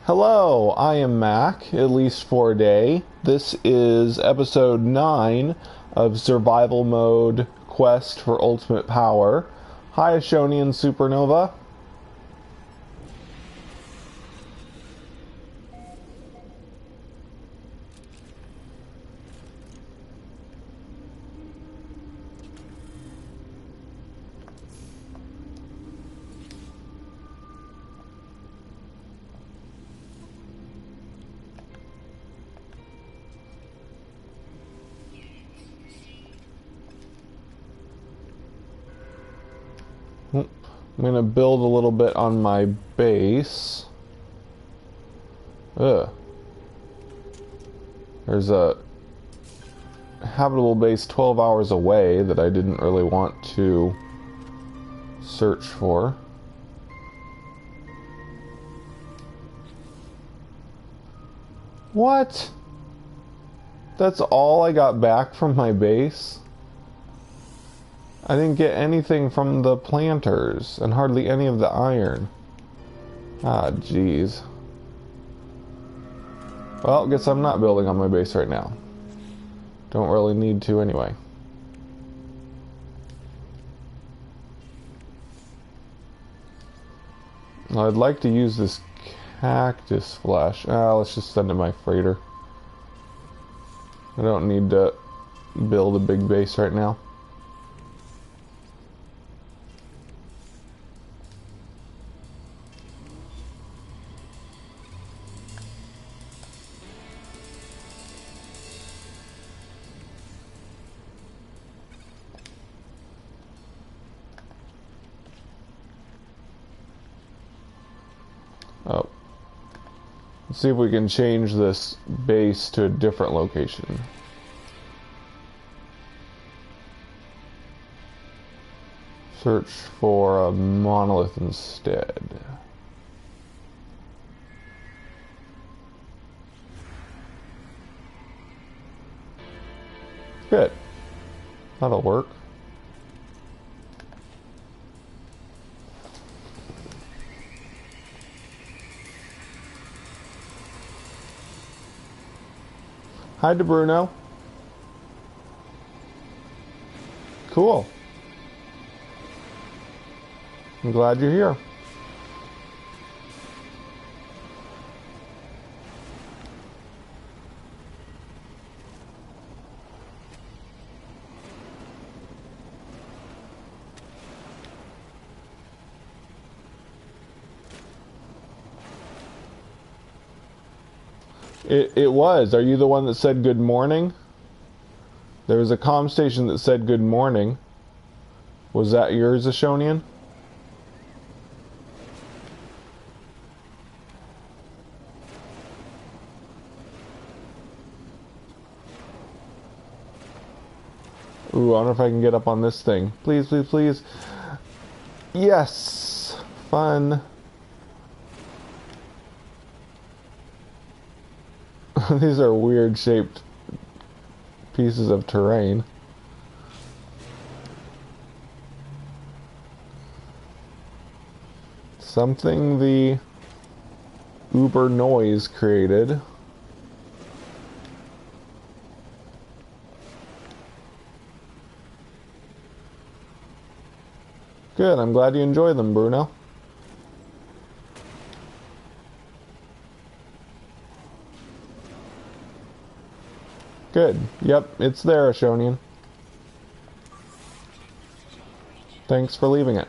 Hello, I am Mac, at least for a day. This is episode 9 of Survival Mode Quest for Ultimate Power. Hi, Ashonian Supernova. I'm going to build a little bit on my base. Ugh. There's a habitable base 12 hours away that I didn't really want to search for. What? That's all I got back from my base? I didn't get anything from the planters, and hardly any of the iron. Ah, jeez. Well, guess I'm not building on my base right now. Don't really need to anyway. I'd like to use this cactus flesh. Let's just send it my freighter. I don't need to build a big base right now. Oh. Let's see if we can change this base to a different location. Search for a monolith instead. Good. That'll work. Hi to Bruno. Cool. I'm glad you're here. It was. Are you the one that said good morning? There was a comm station that said good morning. Was that yours, Ashonian? Ooh, I wonder if I can get up on this thing. Please, please, please. Yes! Fun. These are weird shaped pieces of terrain. Something the Uber noise created. Good, I'm glad you enjoy them, Bruno. Good. Yep, it's there, Ashonian. Thanks for leaving it.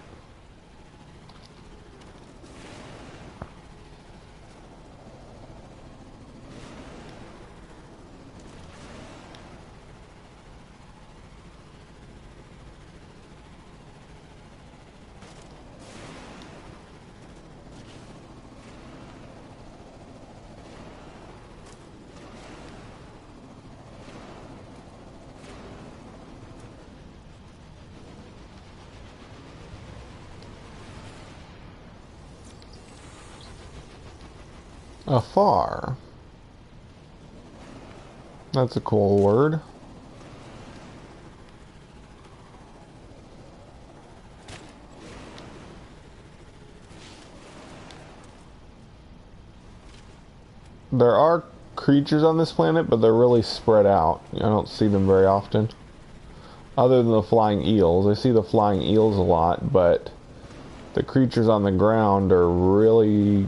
Afar. That's a cool word. There are creatures on this planet, but they're really spread out. I don't see them very often. Other than the flying eels. I see the flying eels a lot, but the creatures on the ground are really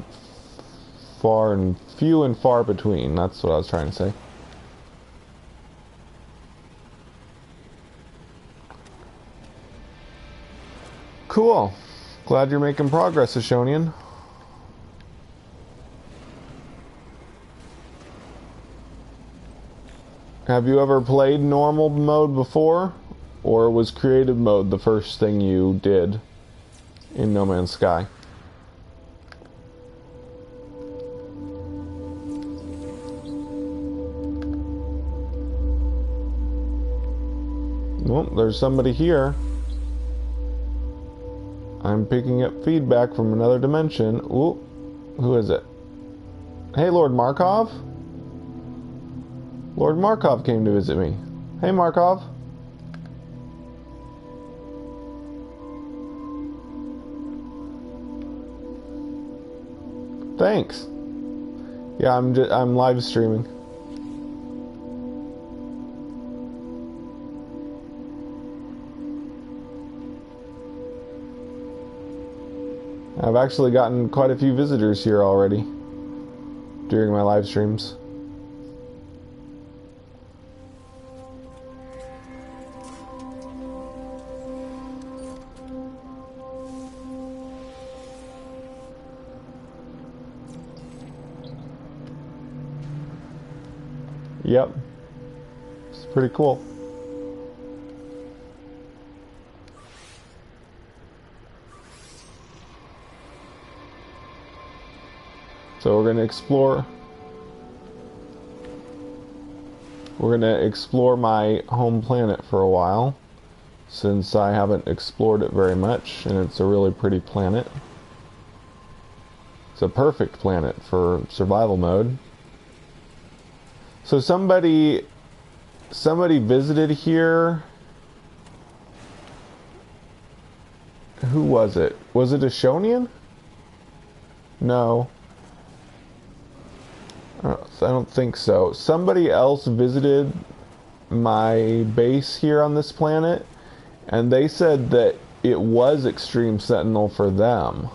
few and far between. That's what I was trying to say. Cool. Glad you're making progress, Ashonian. Have you ever played normal mode before? Or was creative mode the first thing you did in No Man's Sky? Well, there's somebody here. I'm picking up feedback from another dimension. Ooh, who is it? Hey, Lord Markov? Lord Markov came to visit me. Hey, Markov. Thanks. Yeah, I'm live streaming. I've actually gotten quite a few visitors here already during my live streams. Yep. It's pretty cool. So we're going to explore my home planet for a while, since I haven't explored it very much, and it's a really pretty planet. It's a perfect planet for survival mode. So somebody visited here. Who was it? Was it Ashonian? No. I don't think so. Somebody else visited my base here on this planet, and they said that it was Extreme Sentinel for them,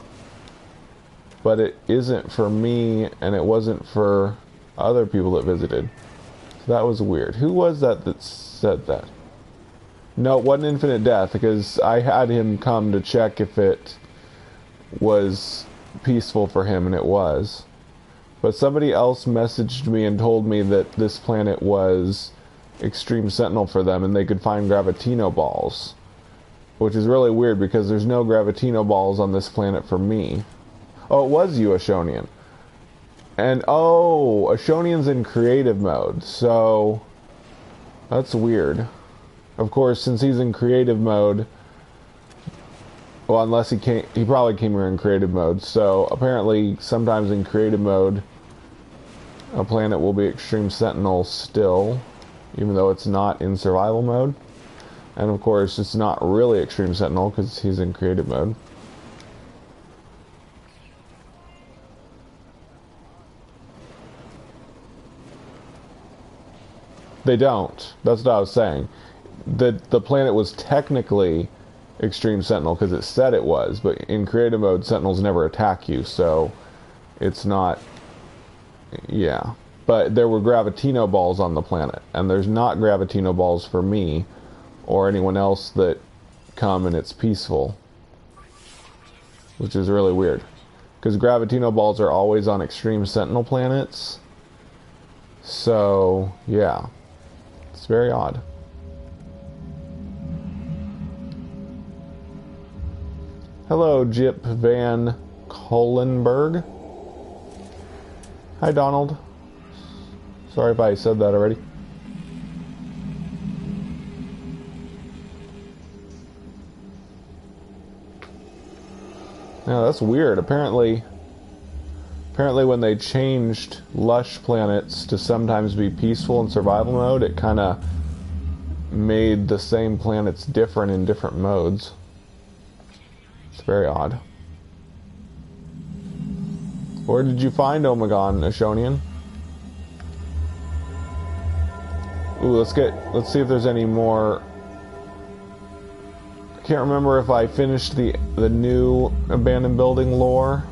but it isn't for me, and it wasn't for other people that visited. So that was weird. Who was that said that? No, it wasn't Infinite Death, because I had him come to check if it was peaceful for him, and it was. But somebody else messaged me and told me that this planet was Extreme Sentinel for them, and they could find Gravitino balls. Which is really weird, because there's no Gravitino balls on this planet for me. Oh, it was you, Ashonian. And, oh, Ashonian's in creative mode, so that's weird. Of course, since he's in creative mode, well, unless he probably came here in creative mode, so apparently sometimes in creative mode, a planet will be Extreme Sentinel still, even though it's not in survival mode. And of course, it's not really Extreme Sentinel because he's in creative mode. They don't. That's what I was saying. The planet was technically Extreme Sentinel because it said it was, but in creative mode, Sentinels never attack you, so it's not. Yeah. But there were Gravitino balls on the planet, and there's not Gravitino balls for me or anyone else that come and it's peaceful, which is really weird, because Gravitino balls are always on Extreme Sentinel planets. So yeah, it's very odd. Hello, Jip Van Kolenberg. Hi, Donald. Sorry if I said that already. Yeah, that's weird. Apparently when they changed lush planets to sometimes be peaceful in survival mode, it kind of made the same planets different in different modes. It's very odd. Where did you find Omegon, Ashonian? Ooh, let's see if there's any more. I can't remember if I finished the new abandoned building lore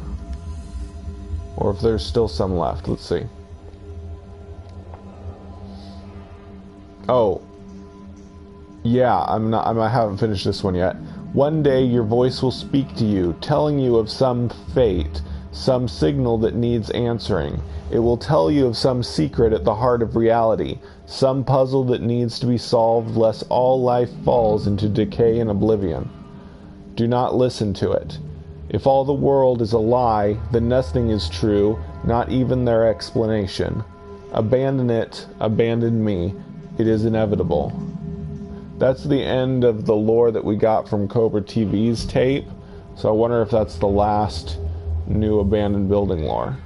or if there's still some left. Let's see. Oh. Yeah, I haven't finished this one yet. One day your voice will speak to you, telling you of some fate, some signal that needs answering. It will tell you of some secret at the heart of reality, some puzzle that needs to be solved lest all life falls into decay and oblivion. Do not listen to it. If all the world is a lie, then nothing is true, not even their explanation. Abandon it, abandon me. It is inevitable. That's the end of the lore that we got from Cobra TV's tape, so I wonder if that's the last new abandoned building lore.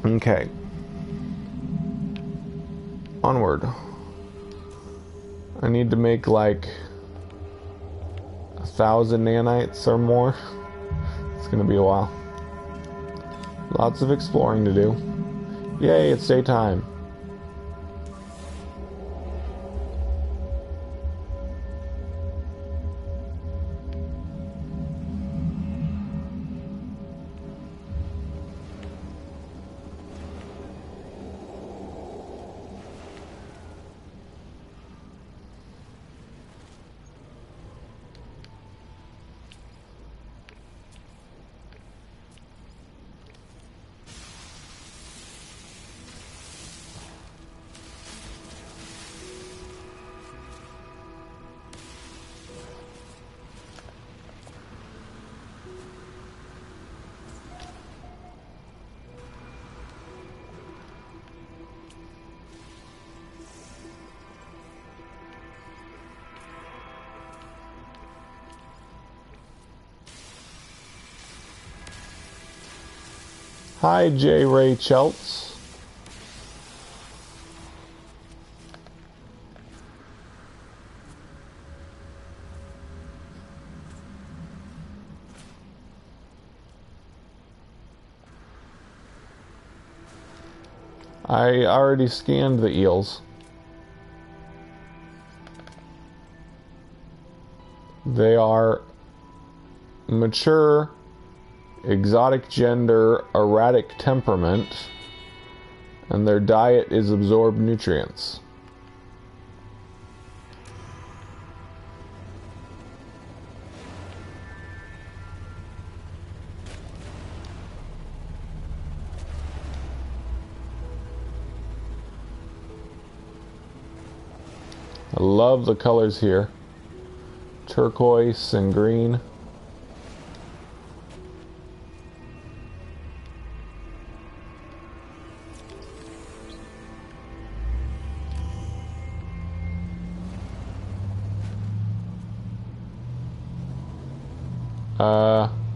Okay. Onward. I need to make like 1,000 nanites or more. It's gonna be a while. Lots of exploring to do. Yay, it's daytime. Hi, J. Ray Chelts. I already scanned the eels. They are mature, exotic gender, erratic temperament, and their diet is absorb nutrients. I love the colors here. Turquoise and green.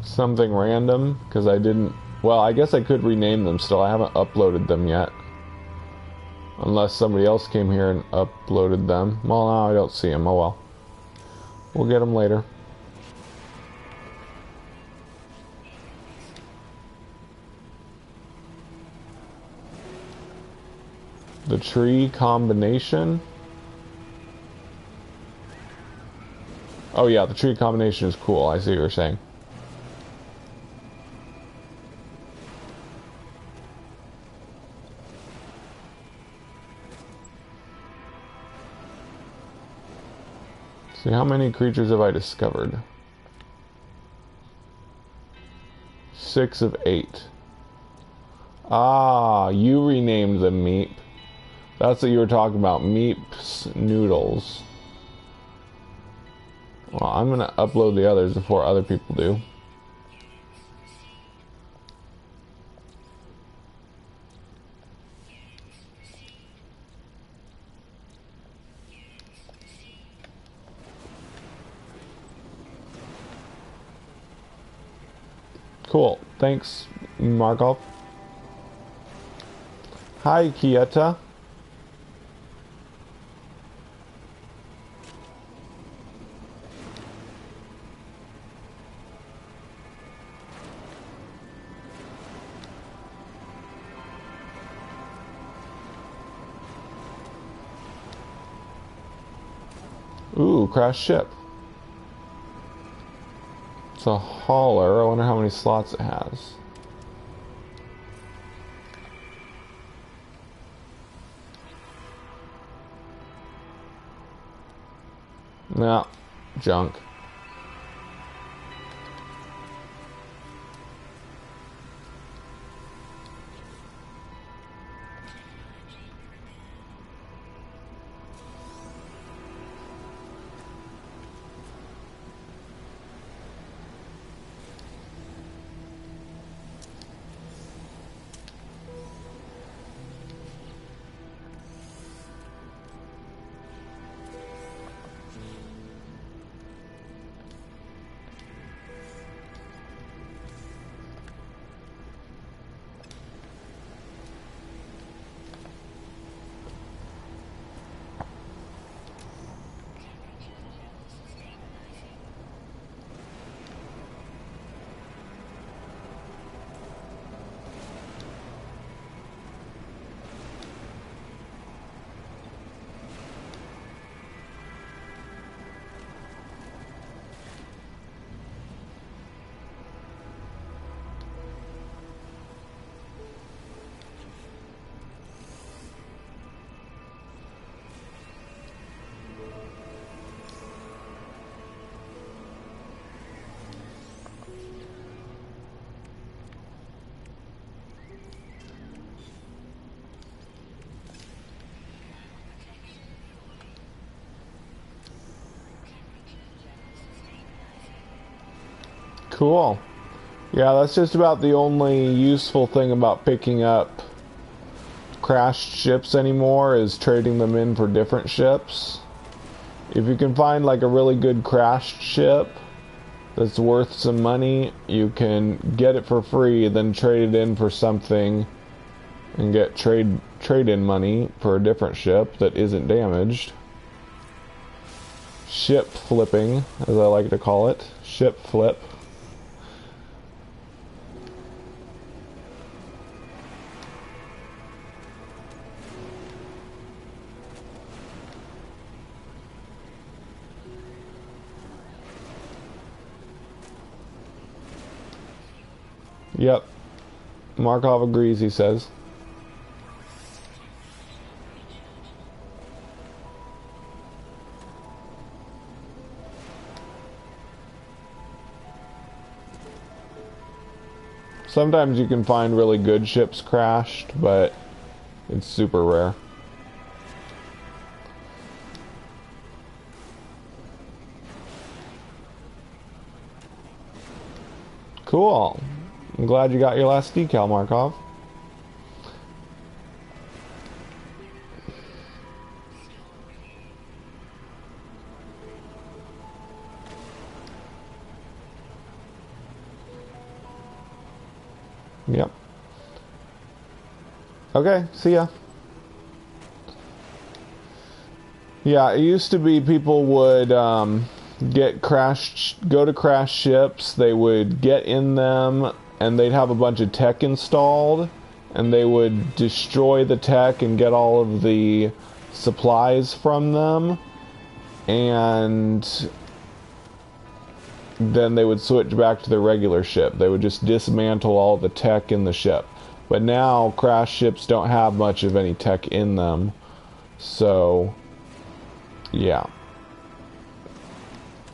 Something random, because I didn't... Well, I guess I could rename them still. I haven't uploaded them yet. Unless somebody else came here and uploaded them. Well, now I don't see them. Oh well. We'll get them later. The tree combination. Oh yeah, the tree combination is cool. I see what you're saying. See, how many creatures have I discovered? 6 of 8. Ah, you renamed them Meep. That's what you were talking about, Meep's Noodles. Well, I'm gonna upload the others before other people do. Cool. Thanks, Markov. Hi, Kieta. Ooh, crashed ship. It's a hauler. I wonder how many slots it has. No, junk. Cool. Yeah, that's just about the only useful thing about picking up crashed ships anymore is trading them in for different ships. If you can find like a really good crashed ship that's worth some money, you can get it for free, then trade it in for something and get trade-in money for a different ship that isn't damaged. Ship flipping, as I like to call it. Ship flip. Yep. Markov agrees, he says. Sometimes you can find really good ships crashed, but it's super rare. Cool. I'm glad you got your last decal, Markov. Yep. Okay, see ya. Yeah, it used to be people would go to crash ships, they would get in them, and they'd have a bunch of tech installed, and they would destroy the tech and get all of the supplies from them, and then they would switch back to their regular ship. They would just dismantle all the tech in the ship. But now, crash ships don't have much of any tech in them, so yeah.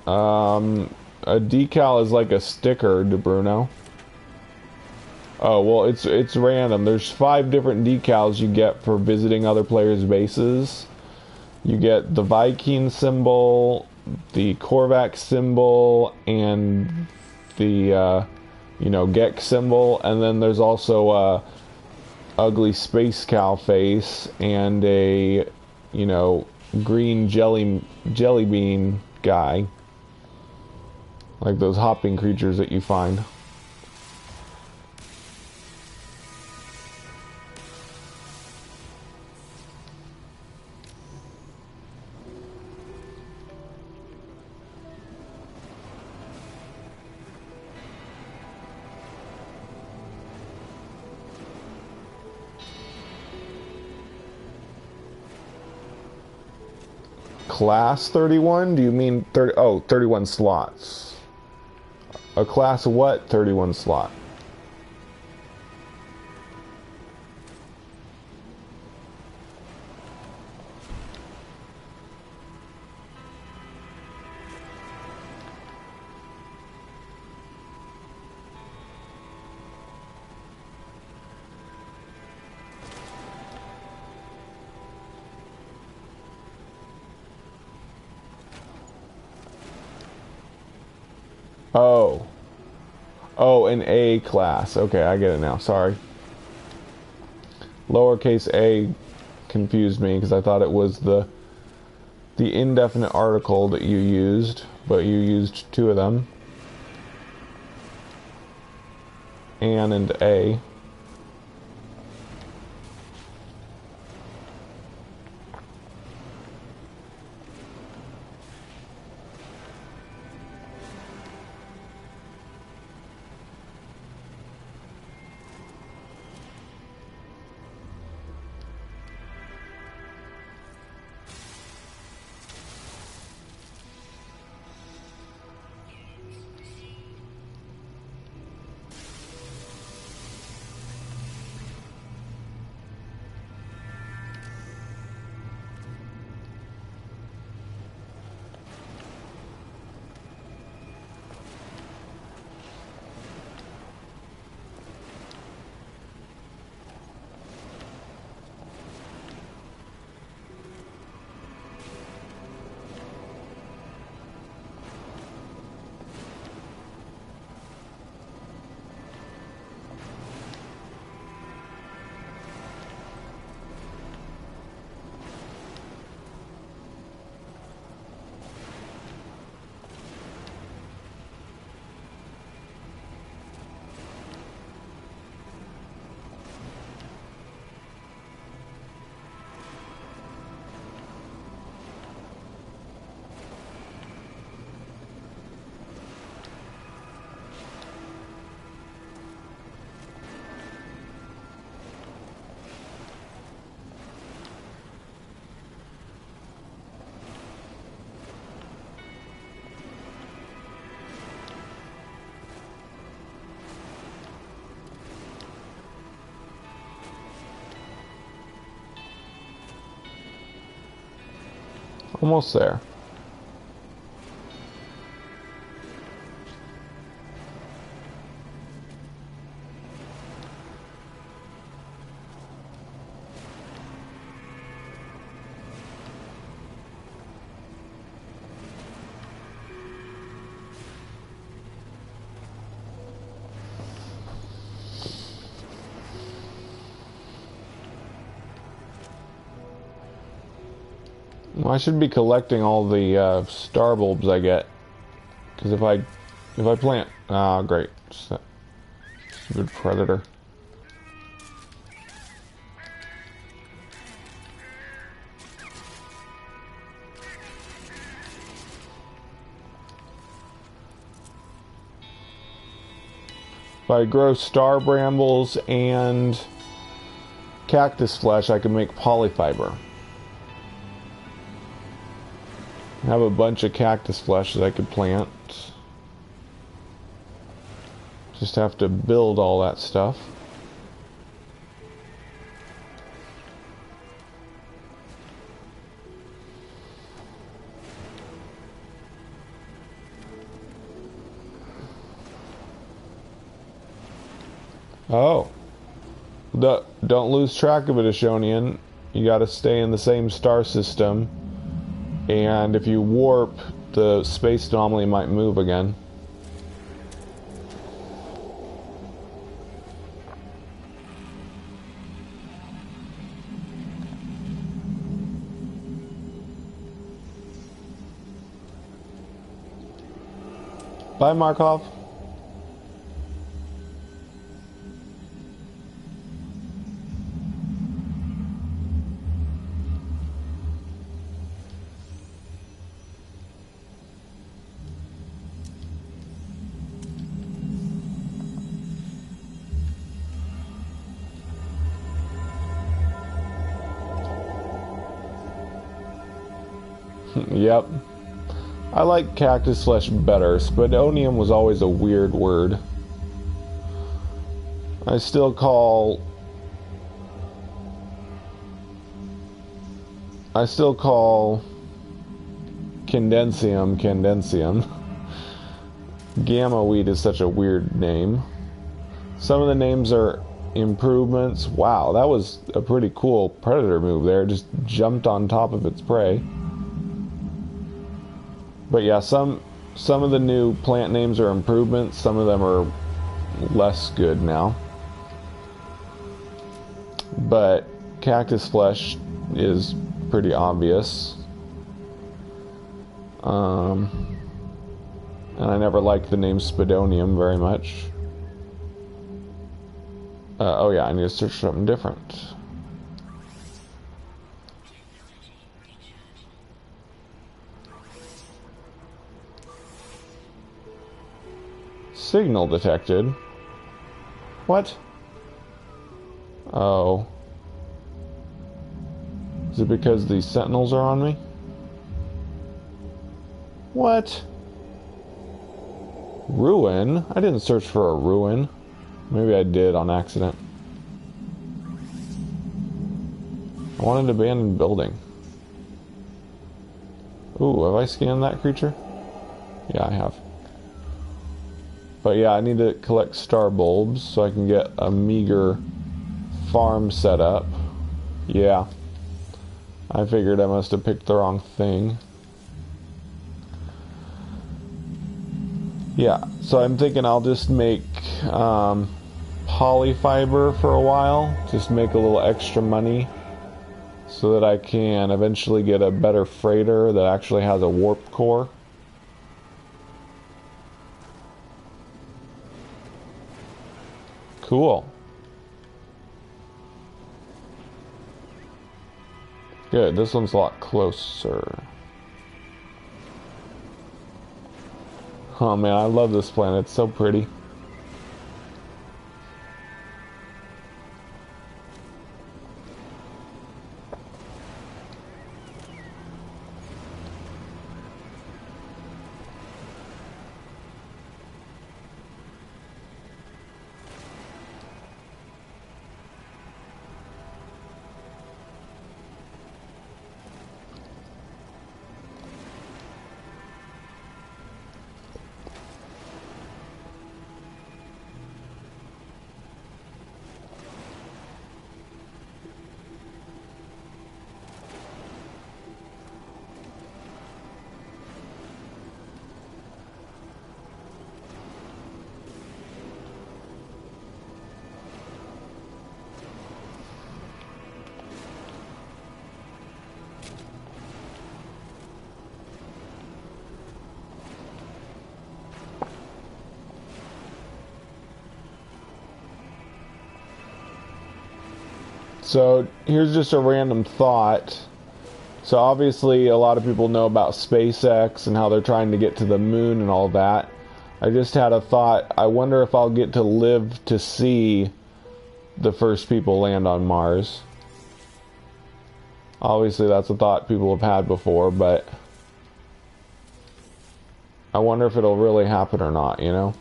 A decal is like a sticker, De Bruno. Oh, well, it's random. There's 5 different decals you get for visiting other players' bases. You get the Viking symbol, the Korvac symbol, and the, Gek symbol. And then there's also a ugly space cow face and a, green jelly bean guy. Like those hopping creatures that you find. class 31? Do you mean 30? Oh, 31 slots. A class of what? 31 slot. Oh. Oh, an A class. Okay, I get it now. Sorry. Lowercase a confused me because I thought it was the indefinite article that you used, but you used two of them. An and a. Almost there. Well, I should be collecting all the star bulbs I get, because if I plant, great, just a good predator. If I grow star brambles and cactus flesh, I can make polyfiber. I have a bunch of cactus flesh that I could plant. Just have to build all that stuff. Oh. Don't lose track of it, Ashonian. You gotta stay in the same star system. And if you warp, the space anomaly might move again. Bye, Markov. Yep. I like cactus flesh better. Spodonium was always a weird word. I still call Condensium. Gamma weed is such a weird name. Some of the names are improvements. Wow, that was a pretty cool predator move there. Just jumped on top of its prey. But yeah, some of the new plant names are improvements. Some of them are less good now. But cactus flesh is pretty obvious. And I never liked the name Spodonium very much. Oh yeah, I need to search something different. Signal detected. What? Oh. Is it because these sentinels are on me? What? Ruin? I didn't search for a ruin. Maybe I did on accident. I want an abandoned building. Ooh, have I scanned that creature? Yeah, I have. But yeah, I need to collect star bulbs so I can get a meager farm set up. Yeah. I figured I must have picked the wrong thing. Yeah, so I'm thinking I'll just make polyfiber for a while. Just make a little extra money so that I can eventually get a better freighter that actually has a warp core. Cool. Good, this one's a lot closer. Oh man, I love this planet, it's so pretty. So here's just a random thought. So obviously a lot of people know about SpaceX and how they're trying to get to the moon and all that. I just had a thought. I wonder if I'll get to live to see the first people land on Mars. Obviously that's a thought people have had before, but I wonder if it'll really happen or not, you know?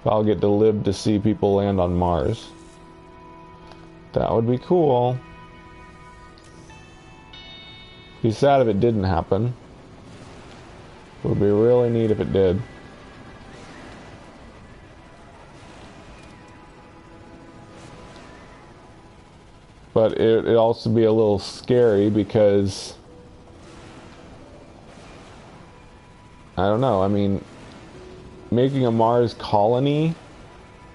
If I'll get to live to see people land on Mars. That would be cool. Be sad if it didn't happen. It would be really neat if it did. But it'd also be a little scary because I don't know, I mean, making a Mars colony,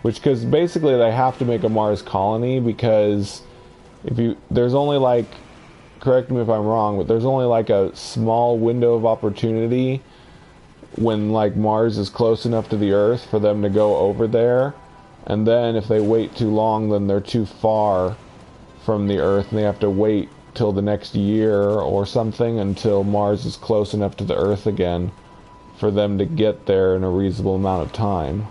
because basically they have to make a Mars colony because there's only like, correct me if I'm wrong, but there's only like a small window of opportunity when like Mars is close enough to the Earth for them to go over there, and then if they wait too long then they're too far from the Earth and they have to wait till the next year or something until Mars is close enough to the Earth again for them to get there in a reasonable amount of time.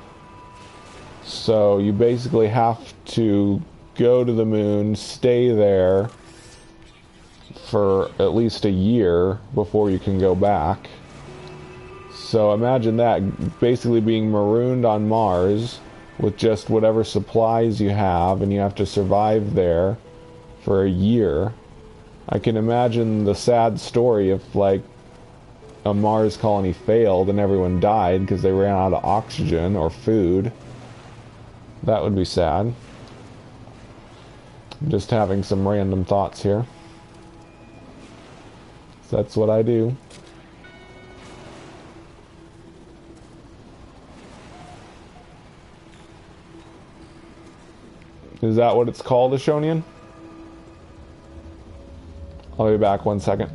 So you basically have to go to the moon, stay there, for at least a year before you can go back. So imagine that, basically being marooned on Mars with just whatever supplies you have, and you have to survive there for a year. I can imagine the sad story if, like, a Mars colony failed and everyone died because they ran out of oxygen or food. That would be sad. I'm just having some random thoughts here. So that's what I do. Is that what it's called, Ashonian? I'll be back 1 second.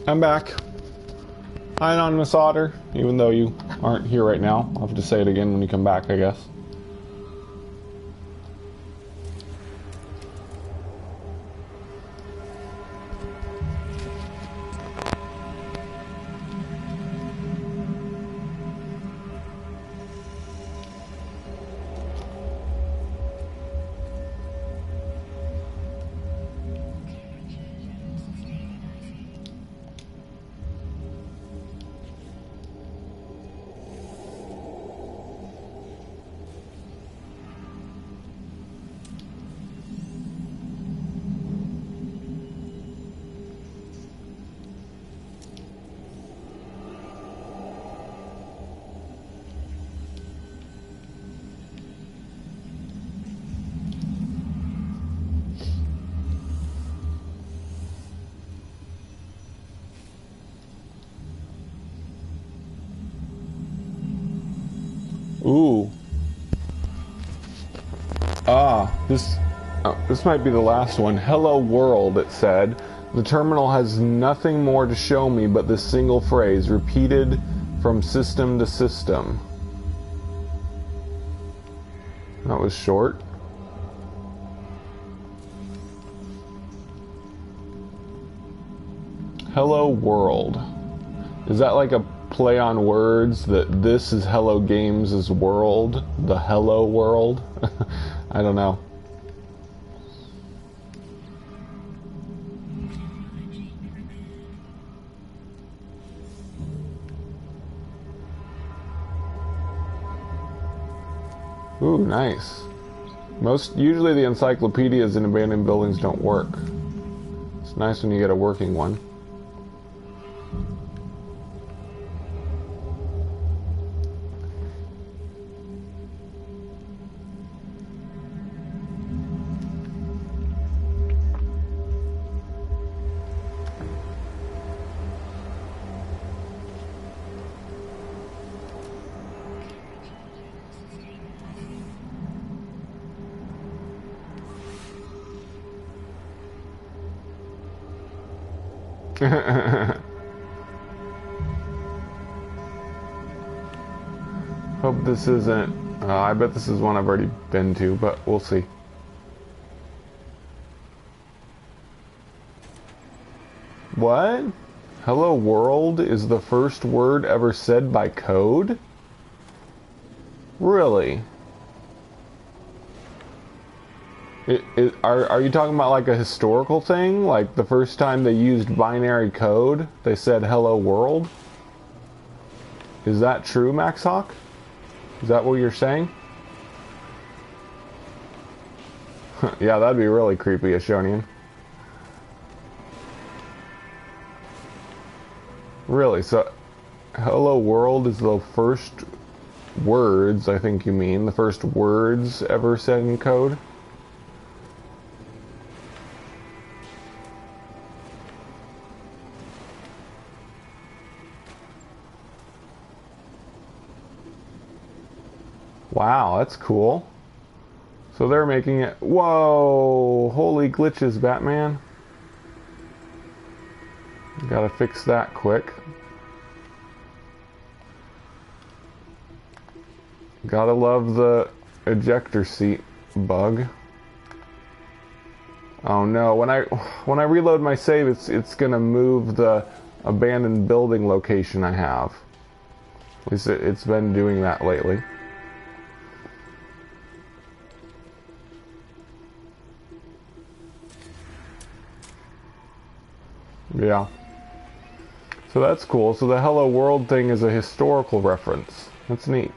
I'm back. Hi, Anonymous Otter. Even though you aren't here right now, I'll have to say it again when you come back, I guess. Ooh. This might be the last one. Hello world, it said. The terminal has nothing more to show me but this single phrase, repeated from system to system. That was short. Hello world. Is that like a play on words that this is Hello Games' world? The Hello world? I don't know. Ooh, nice. Usually the encyclopedias in abandoned buildings don't work. It's nice when you get a working one. Hope this isn't... I bet this is one I've already been to, but we'll see. What? Hello world is the first word ever said by code? Really? Are you talking about like a historical thing? Like the first time they used binary code, they said hello world? Is that true, Maxhawk? Is that what you're saying? Yeah, that'd be really creepy, Ashonian. Really, so hello world is the first words, I think you mean, the first words ever said in code? Wow, that's cool. So they're making it... Whoa! Holy glitches, Batman. Gotta fix that quick. Gotta love the ejector seat bug. Oh no, when I reload my save, it's gonna move the abandoned building location I have. At least it's been doing that lately. Yeah. So that's cool. So the Hello World thing is a historical reference. That's neat.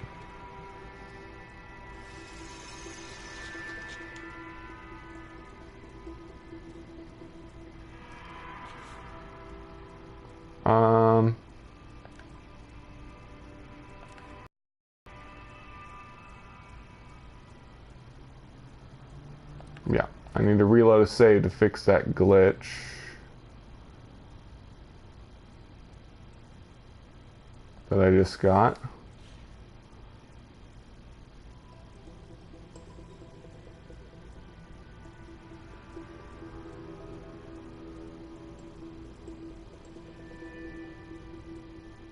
Yeah. I need to reload a save to fix that glitch. That I just got.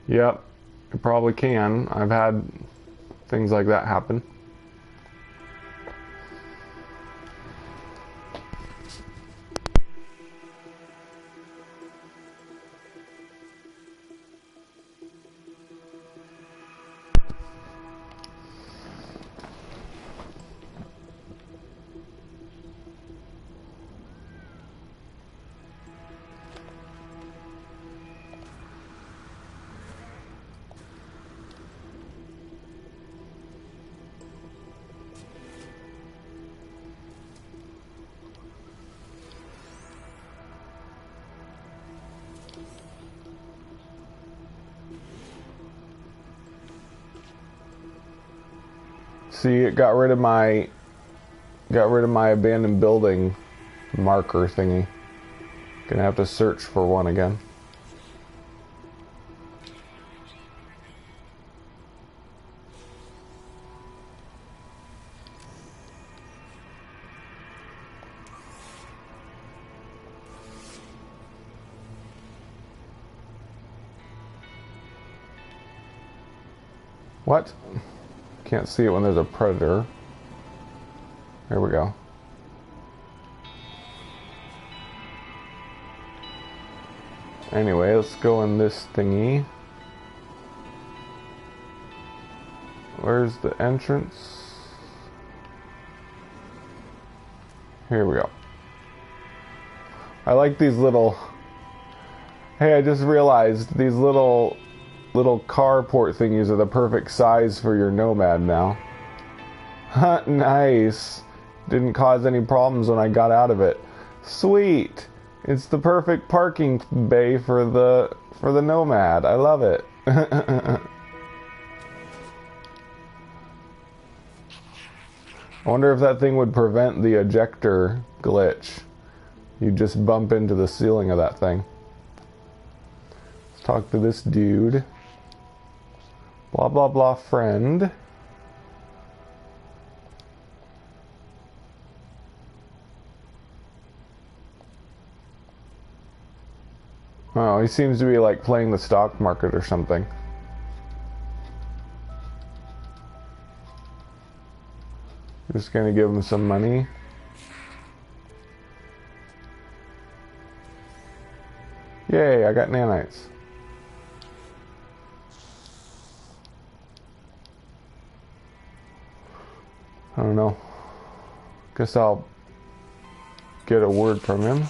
Yep, it probably can. I've had things like that happen. See, it got rid of my abandoned building marker thingy. Gonna have to search for one again. What? Can't see it when there's a predator. There we go. Anyway, let's go in this thingy. Where's the entrance? Here we go. I like these little... Hey, I just realized these little carport thingies are the perfect size for your Nomad now. Nice. Didn't cause any problems when I got out of it. Sweet. It's the perfect parking bay for the Nomad. I love it. I wonder if that thing would prevent the ejector glitch. You just bump into the ceiling of that thing. Let's talk to this dude. Blah blah blah friend. Oh, he seems to be like playing the stock market or something. Just gonna give him some money. Yay, I got nanites. I don't know. Guess I'll get a word from him.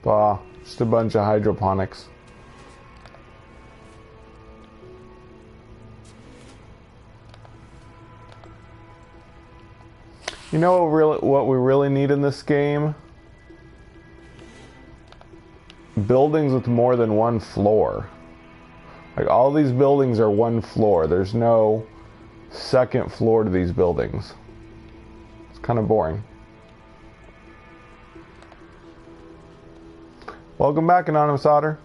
Bah, just a bunch of hydroponics. You know what we really need in this game? Buildings with more than one floor. Like, all these buildings are one floor. There's no second floor to these buildings. It's kind of boring. Welcome back, Anonymous Otter.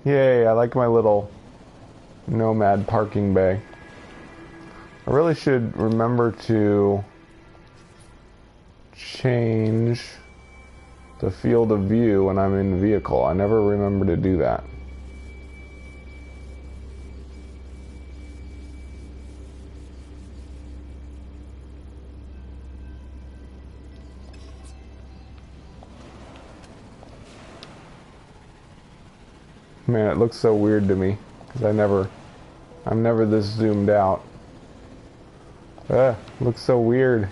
Yay, I like my little nomad parking bay. I really should remember to change the field of view when I'm in the vehicle. I never remember to do that. Man, it looks so weird to me because I'm never this zoomed out. Looks so weird.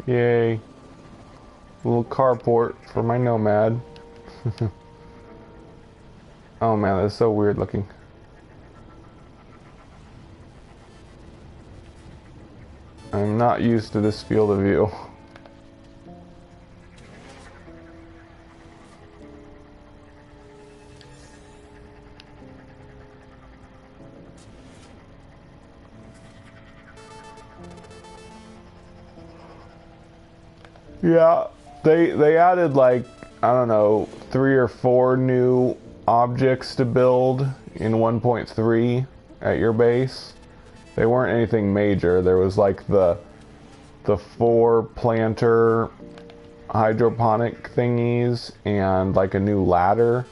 Yay. A little carport for my nomad. Oh man, that's so weird looking. I'm not used to this field of view. Yeah, they added like, I don't know, 3 or 4 new objects to build in 1.3 at your base. They weren't anything major. There was like the 4 planter hydroponic thingies and like a new ladder.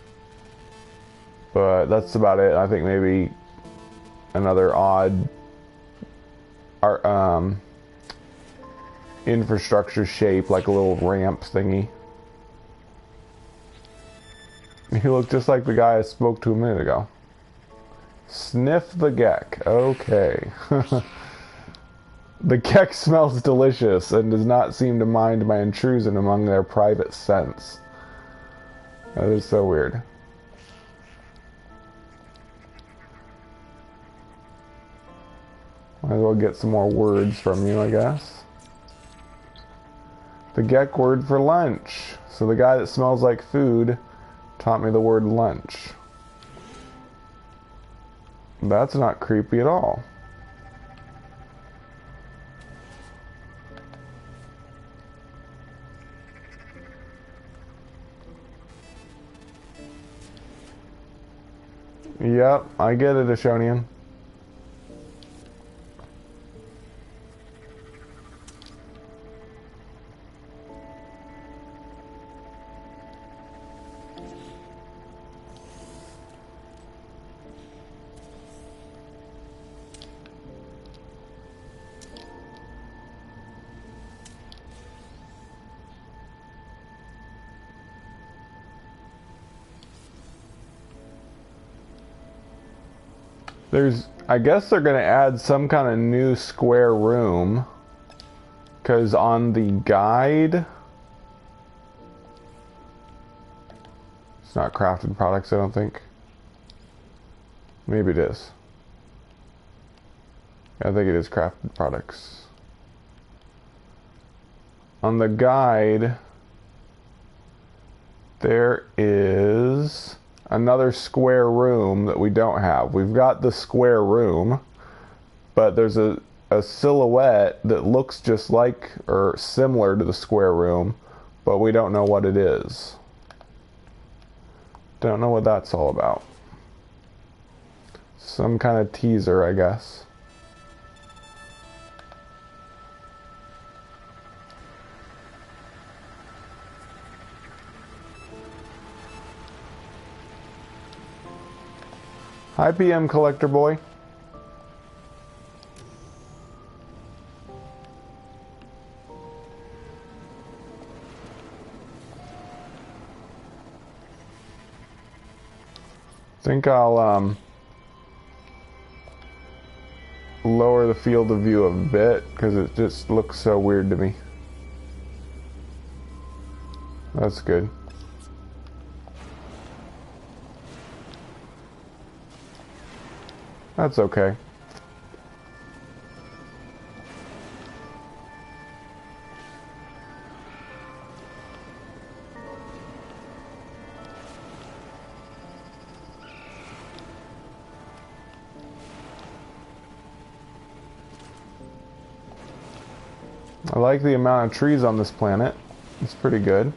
But that's about it. I think maybe another odd infrastructure shape, like a little ramp thingy. He looked just like the guy I spoke to a minute ago. Sniff the geck. Okay. The geck smells delicious and does not seem to mind my intrusion among their private scents. That is so weird. Might as well get some more words from you, I guess. The geck word for lunch. So the guy that smells like food taught me the word lunch. That's not creepy at all. Yep, I get it, Ashonian. I guess they're gonna add some kind of new square room. Because on the guide, it's not crafted products, I don't think. Maybe it is. I think it is crafted products. On the guide, there is another square room that we don't have. We've got the square room, but there's a silhouette that looks just like or similar to the square room, but we don't know what it is. Don't know what that's all about. Some kind of teaser, I guess. Hi, PM Collector Boy. Think I'll lower the field of view a bit because it just looks so weird to me. That's good. That's okay. I like the amount of trees on this planet. It's pretty good.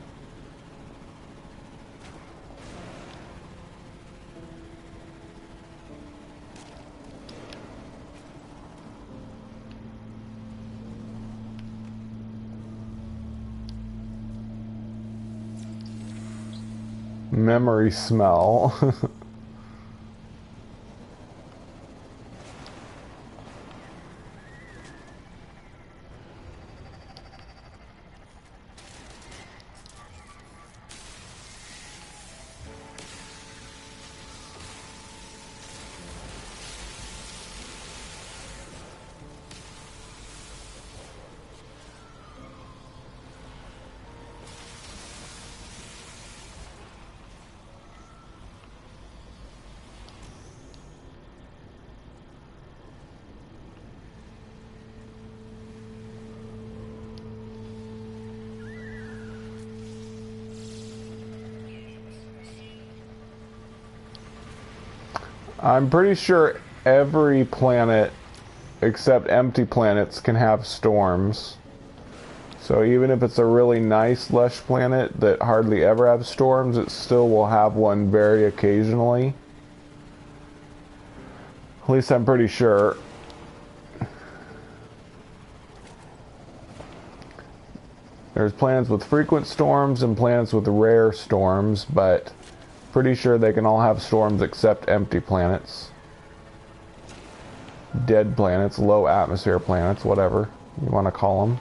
Memory smell. I'm pretty sure every planet except empty planets can have storms. So even if it's a really nice lush planet that hardly ever has storms, it still will have one very occasionally. At least I'm pretty sure. There's planets with frequent storms and planets with rare storms, but pretty sure they can all have storms except empty planets. Dead planets, low atmosphere planets, whatever you want to call them.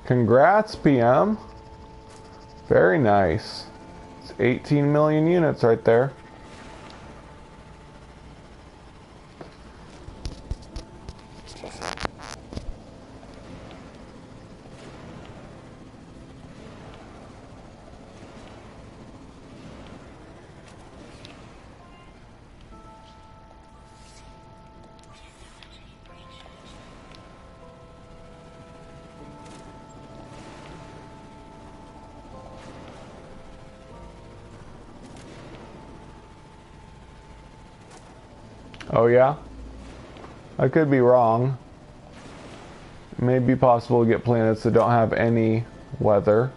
Congrats, PM. Very nice. It's 18 million units right there. Oh yeah? I could be wrong. It may be possible to get planets that don't have any weather.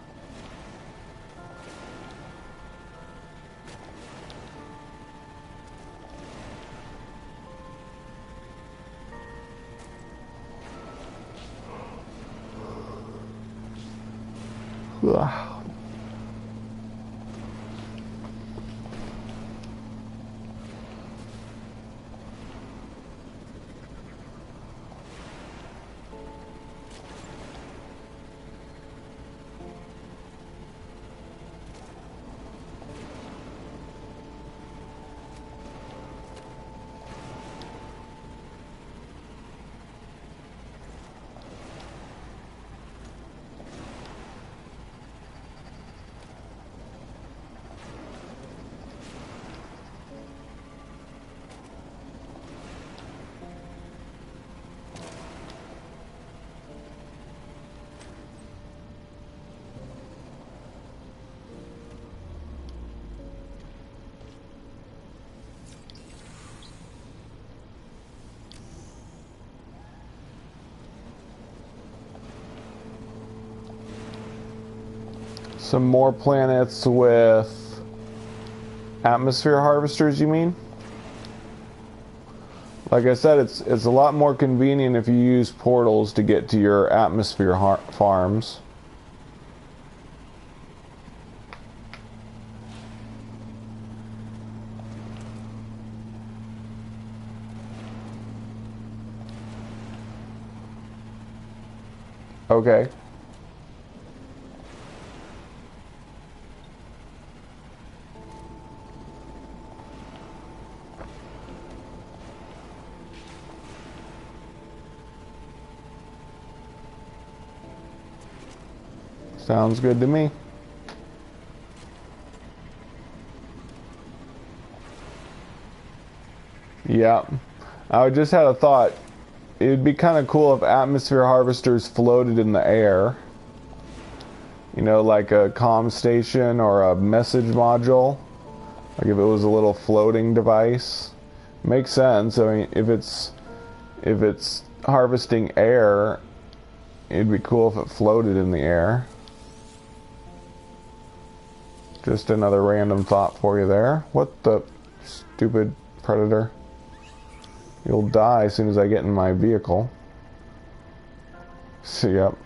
Ugh. Some more planets with atmosphere harvesters, you mean? Like I said, it's a lot more convenient if you use portals to get to your atmosphere farms. Okay. Sounds good to me. Yeah. I just had a thought. It would be kind of cool if atmosphere harvesters floated in the air. You know, like a comm station or a message module. Like if it was a little floating device. Makes sense. I mean, if it's harvesting air, it'd be cool if it floated in the air. Just another random thought for you there. What the stupid predator? You'll die as soon as I get in my vehicle. So, yep.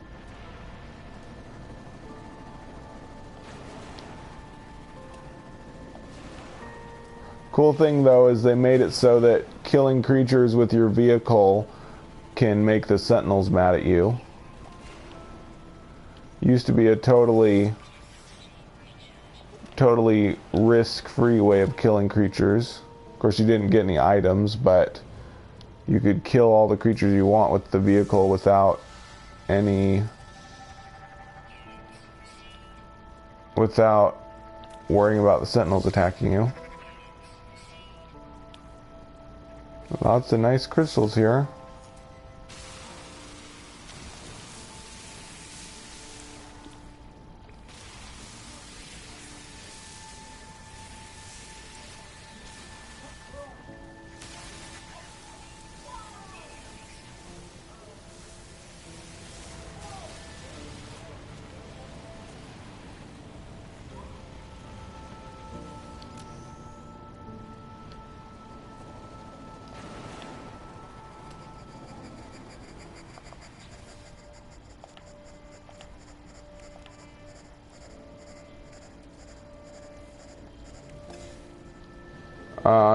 Cool thing though is they made it so that killing creatures with your vehicle can make the sentinels mad at you. Used to be a totally risk-free way of killing creatures. Of course, you didn't get any items, but you could kill all the creatures you want with the vehicle without worrying about the sentinels attacking you. Lots of nice crystals here.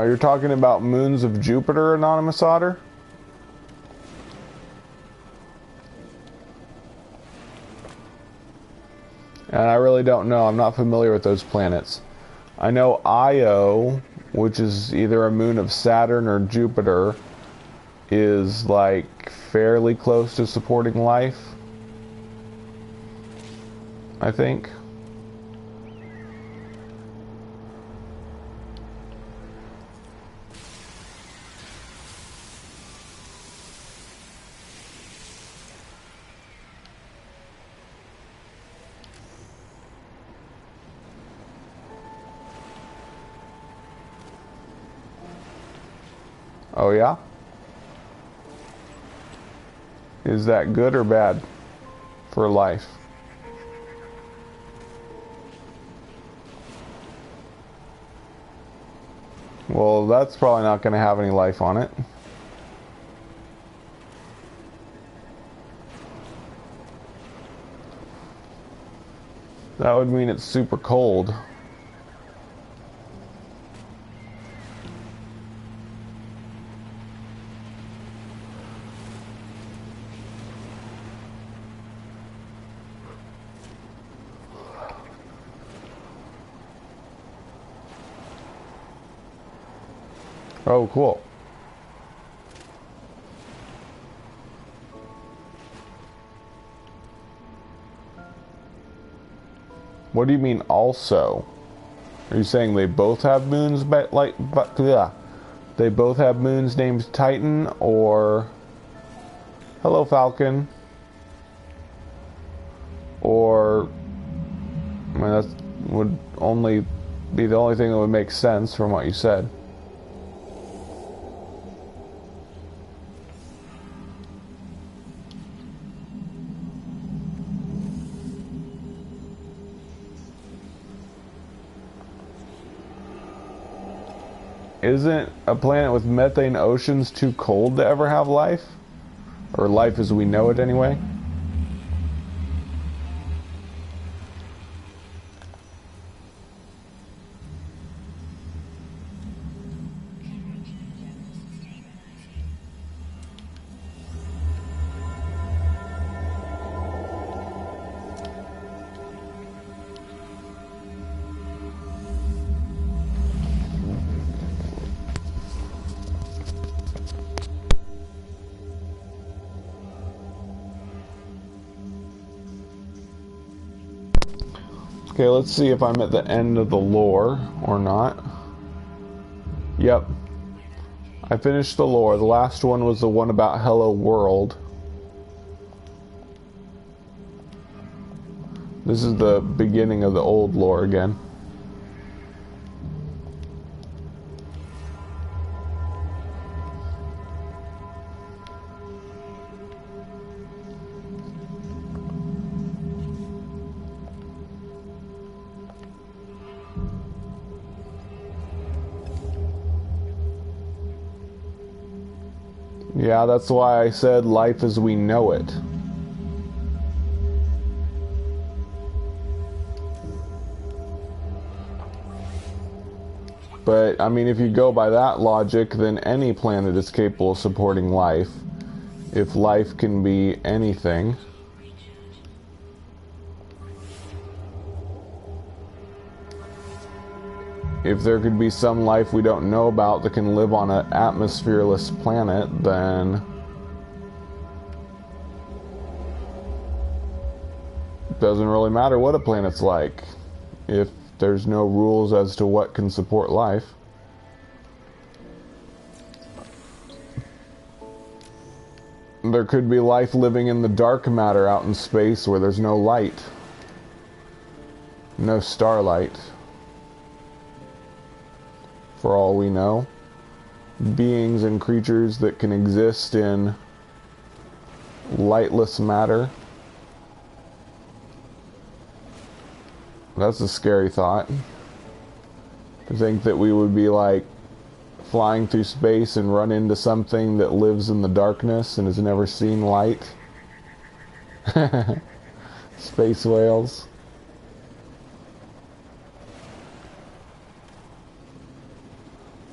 You're talking about moons of Jupiter, Anonymous Otter? And I really don't know. I'm not familiar with those planets. I know Io, which is either a moon of Saturn or Jupiter, is like fairly close to supporting life, I think. Oh yeah? Is that good or bad for life? Well, that's probably not going to have any life on it. That would mean it's super cold. Oh, cool. What do you mean also? Are you saying they both have moons, but yeah, they both have moons named Titan, or hello Falcon, or I mean that would only be the only thing that would make sense from what you said. Isn't a planet with methane oceans too cold to ever have life? Or life as we know it anyway? Okay, let's see if I'm at the end of the lore or not. Yep. I finished the lore. The last one was the one about Hello World. This is the beginning of the old lore again. Yeah, that's why I said life as we know it. But, I mean, if you go by that logic, then any planet is capable of supporting life. If life can be anything. If there could be some life we don't know about that can live on an atmosphereless planet, then it doesn't really matter what a planet's like if there's no rules as to what can support life. There could be life living in the dark matter out in space where there's no light, no starlight. For all we know, beings and creatures that can exist in lightless matter. That's a scary thought. To think that we would be like flying through space and run into something that lives in the darkness and has never seen light. Space whales.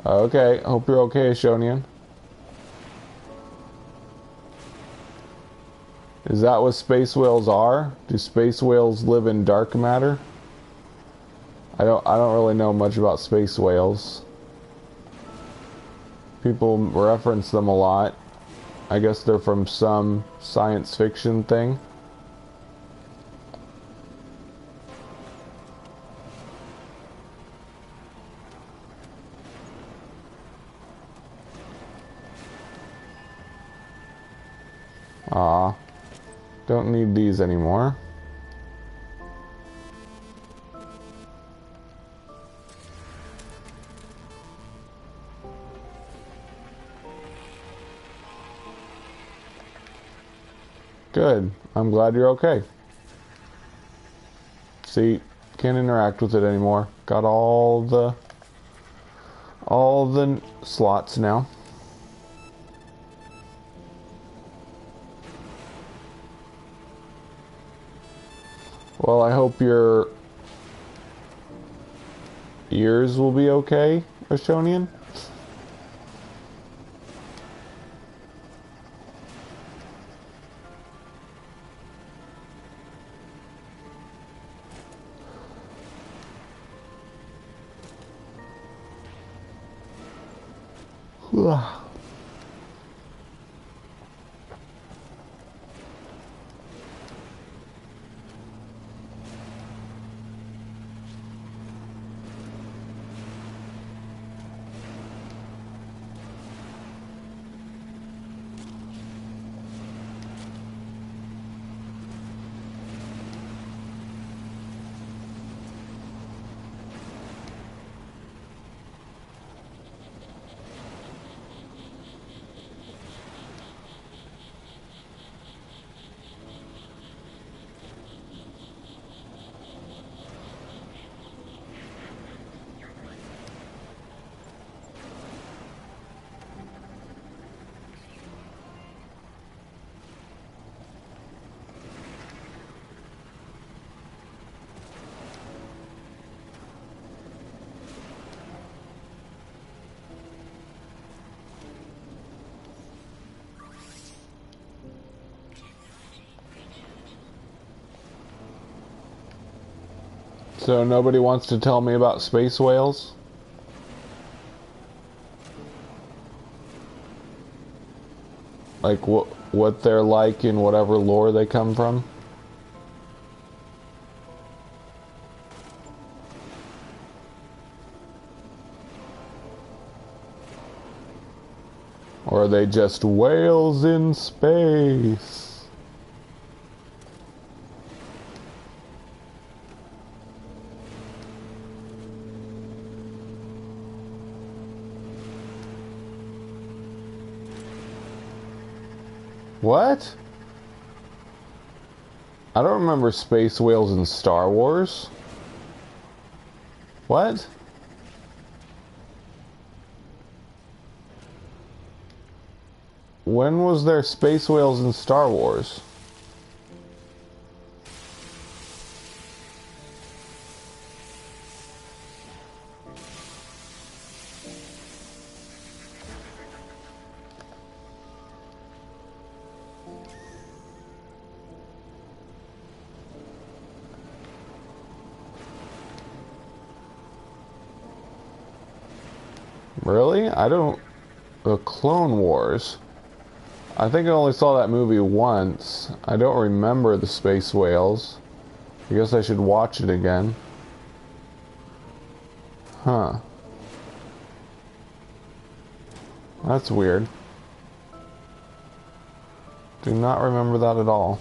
Okay, hope you're okay, Shonian. Is that what space whales are? Do space whales live in dark matter? I don't really know much about space whales. People reference them a lot. I guess they're from some science fiction thing. Aw, don't need these anymore. Good. I'm glad you're okay. See, can't interact with it anymore. Got all the slots now. Well, I hope you're ears will be okay, Oshonian? Ugh. So nobody wants to tell me about space whales? Like what they're like in whatever lore they come from? Or are they just whales in space? What? I don't remember space whales in Star Wars. What? When was there space whales in Star Wars? Really? I don't... The Clone Wars. I think I only saw that movie once. I don't remember the space whales. I guess I should watch it again. Huh. That's weird. Do not remember that at all.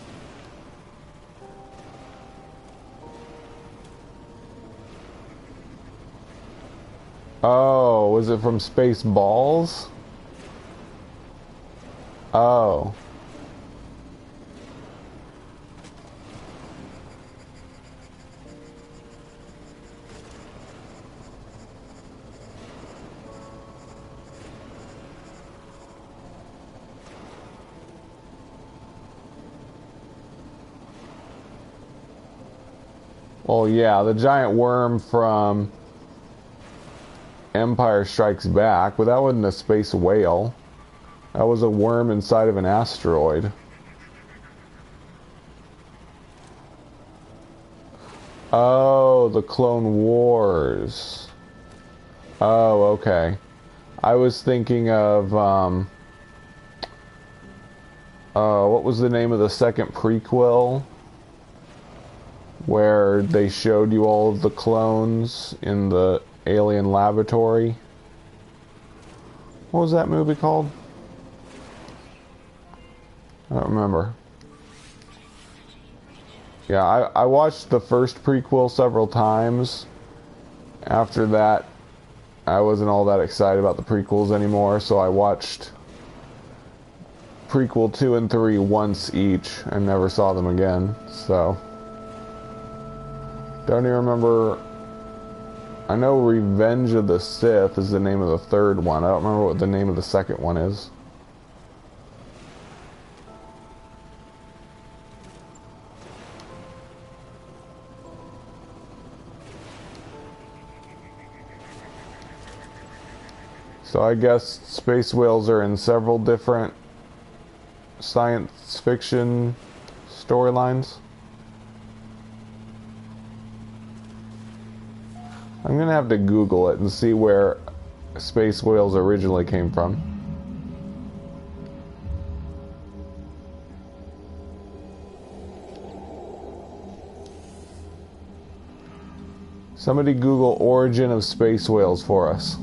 Oh, was it from Spaceballs? Oh. Well, yeah, the giant worm from Empire Strikes Back, but that wasn't a space whale. That was a worm inside of an asteroid. Oh, the Clone Wars. Oh, okay. I was thinking of, what was the name of the second prequel? Where they showed you all of the clones in the alien laboratory. What was that movie called? I don't remember. Yeah, I watched the first prequel several times. After that, I wasn't all that excited about the prequels anymore, so I watched prequel 2 and 3 once each and never saw them again, so... Don't even remember... I know Revenge of the Sith is the name of the third one. I don't remember what the name of the second one is. So I guess space whales are in several different science fiction storylines. I'm gonna have to Google it and see where space whales originally came from. Somebody Google origin of space whales for us.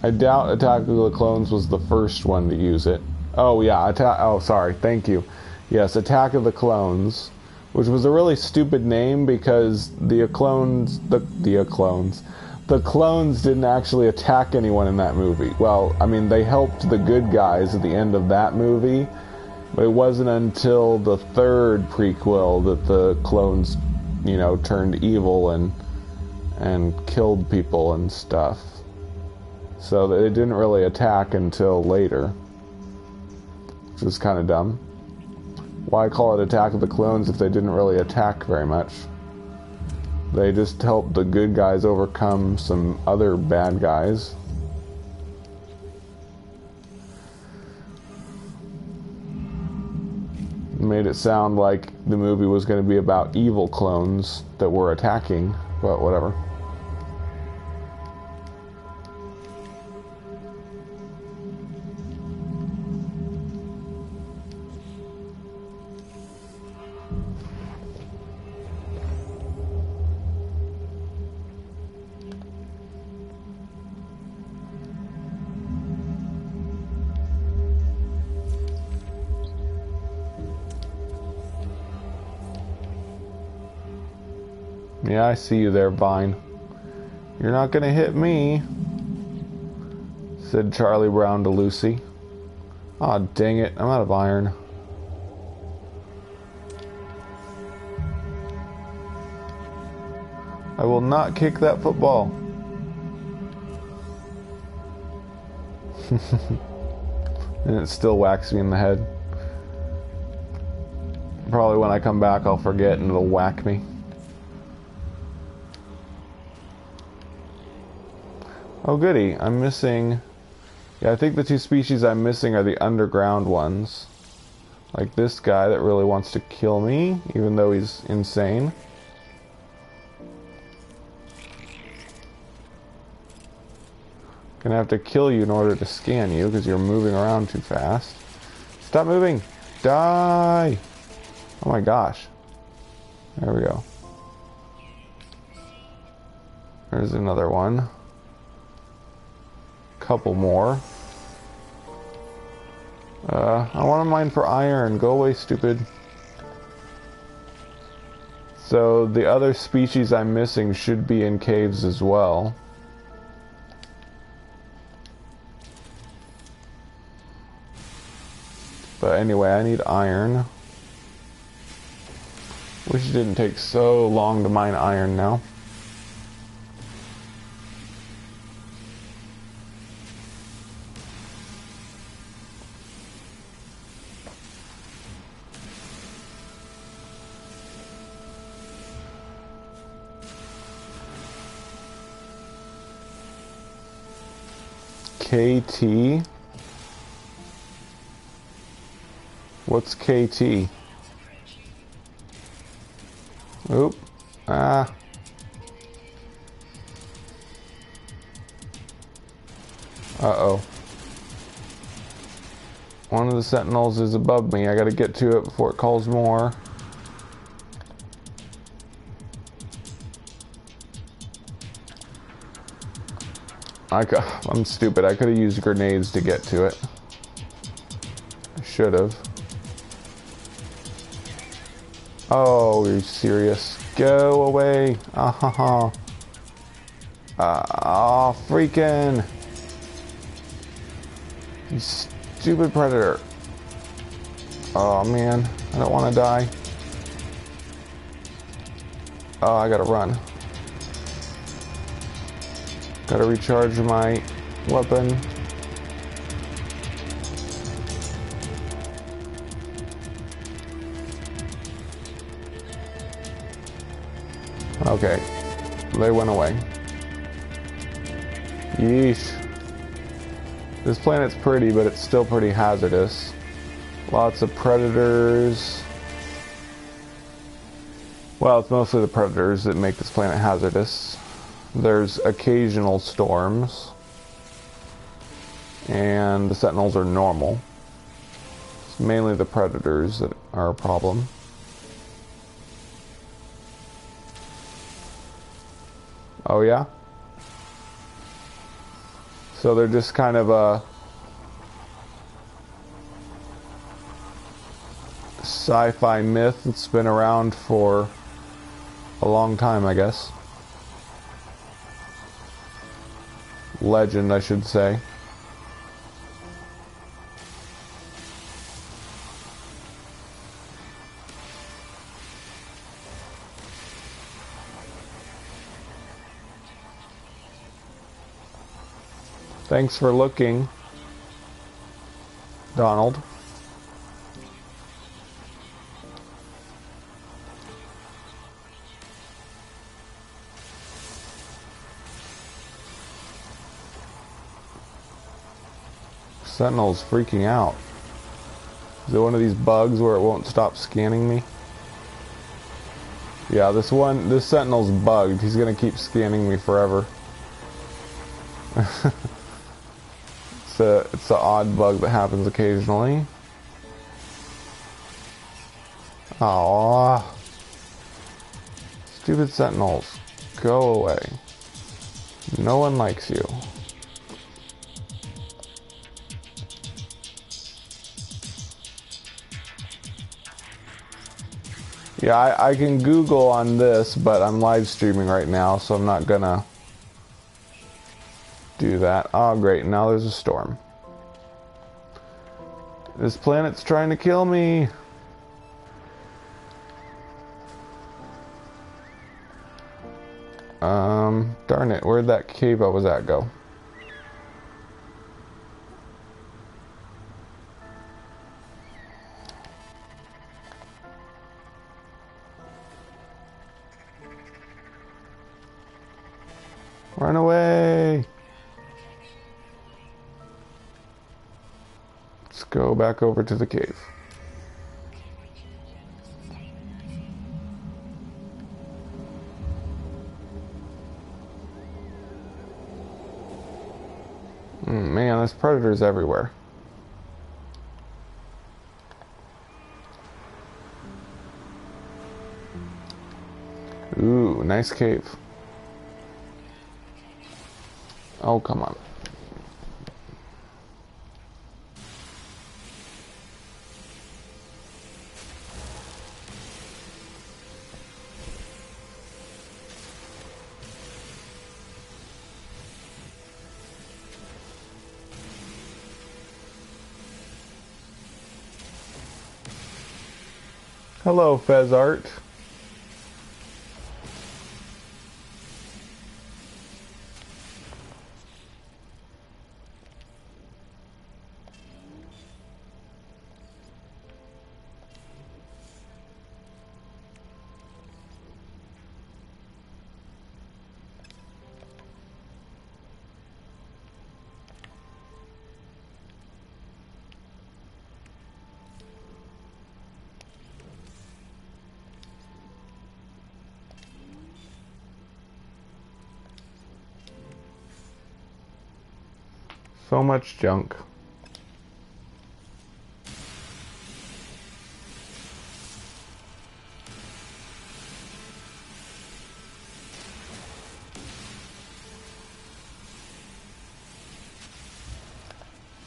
I doubt Attack of the Clones was the first one to use it. Oh yeah, oh sorry, thank you. Yes, Attack of the Clones, which was a really stupid name because the clones didn't actually attack anyone in that movie. Well, I mean, they helped the good guys at the end of that movie, but it wasn't until the third prequel that the clones, you know, turned evil and killed people and stuff. So they didn't really attack until later, which was kind of dumb. Why call it Attack of the Clones if they didn't really attack very much? They just helped the good guys overcome some other bad guys. Made it sound like the movie was going to be about evil clones that were attacking, but whatever. Yeah, I see you there, Vine. You're not gonna hit me, said Charlie Brown to Lucy. Aw, dang it, I'm out of iron. I will not kick that football. And it still whacks me in the head. Probably when I come back I'll forget and it'll whack me. Oh goody, I'm missing... Yeah, I think the two species I'm missing are the underground ones. Like this guy that really wants to kill me, even though he's insane. Gonna have to kill you in order to scan you, because you're moving around too fast. Stop moving! Die! Oh my gosh. There we go. There's another one. Couple more. I want to mine for iron. Go away, stupid. So the other species I'm missing should be in caves as well. But anyway, I need iron. Wish it didn't take so long to mine iron now. KT? What's KT? Oop. Ah. Uh-oh. One of the sentinels is above me. I gotta get to it before it calls more. I'm stupid. I could have used grenades to get to it. I should have. Oh, you're serious. Go away. Ah-ha-ha. Oh, freaking. You stupid predator. Oh, man. I don't want to die. Oh, I gotta run. Gotta recharge my weapon. Okay. They went away. Yeesh. This planet's pretty, but it's still pretty hazardous. Lots of predators. Well, it's mostly the predators that make this planet hazardous. There's occasional storms. And the sentinels are normal. It's mainly the predators that are a problem. Oh yeah? So they're just kind of a sci-fi myth that's been around for a long time, I guess. Legend, I should say. Thanks for looking, Donald. Sentinel's freaking out. Is it one of these bugs where it won't stop scanning me? Yeah, this Sentinel's bugged. He's gonna keep scanning me forever. It's an odd bug that happens occasionally. Aww. Stupid sentinels. Go away. No one likes you. Yeah, I can Google on this, but I'm live streaming right now, so I'm not gonna do that. Oh great, now there's a storm. This planet's trying to kill me. Darn it, where'd that cave I was at go? Run away! Let's go back over to the cave. Man, there's predators everywhere. Ooh, nice cave. Oh, come on. Hello, Fezart. So much junk.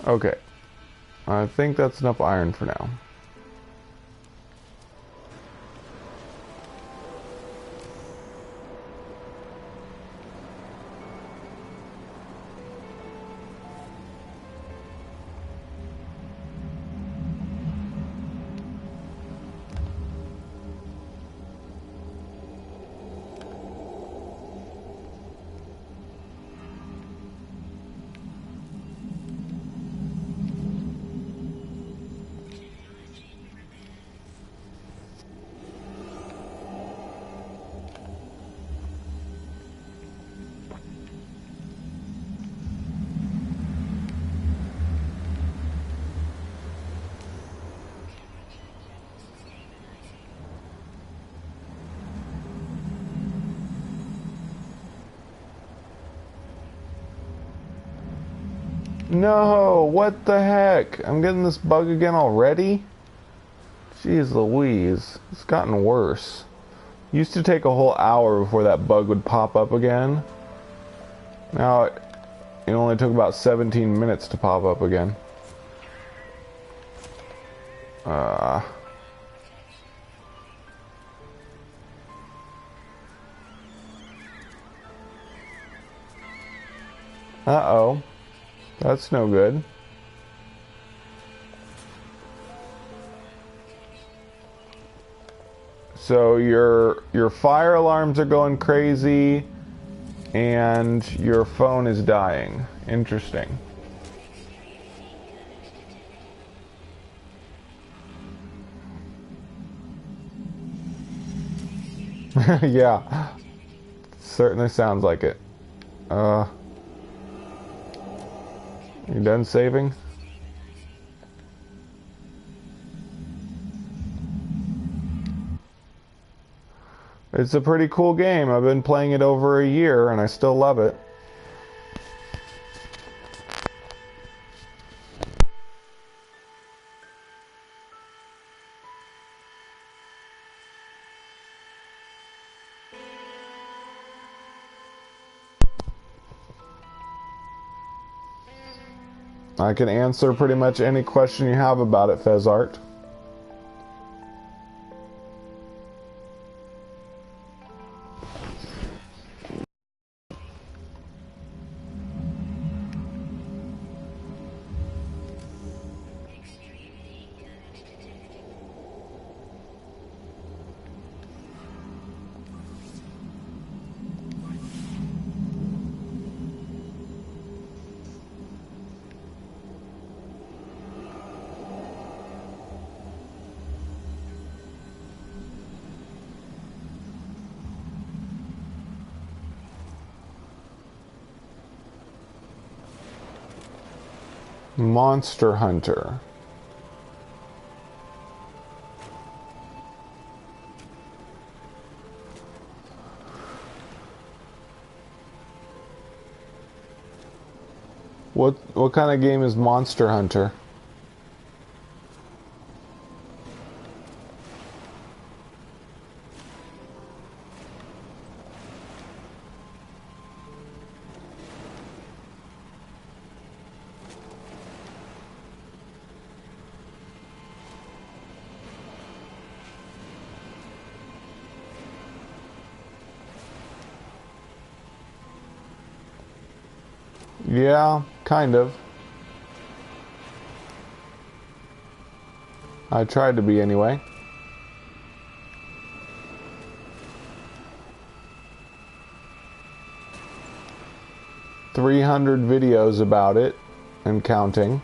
Okay. I think that's enough iron for now. No, what the heck? I'm getting this bug again already? Jeez Louise, it's gotten worse. Used to take a whole hour before that bug would pop up again. Now it only took about 17 minutes to pop up again. Uh-oh. That's no good. So your fire alarms are going crazy and your phone is dying. Interesting. Yeah. Certainly sounds like it. You done saving? It's a pretty cool game. I've been playing it over a year and I still love it. I can answer pretty much any question you have about it, Fezart. Monster Hunter. What kind of game is Monster Hunter? Yeah, kind of. I tried to be anyway. $300 videos about it and counting.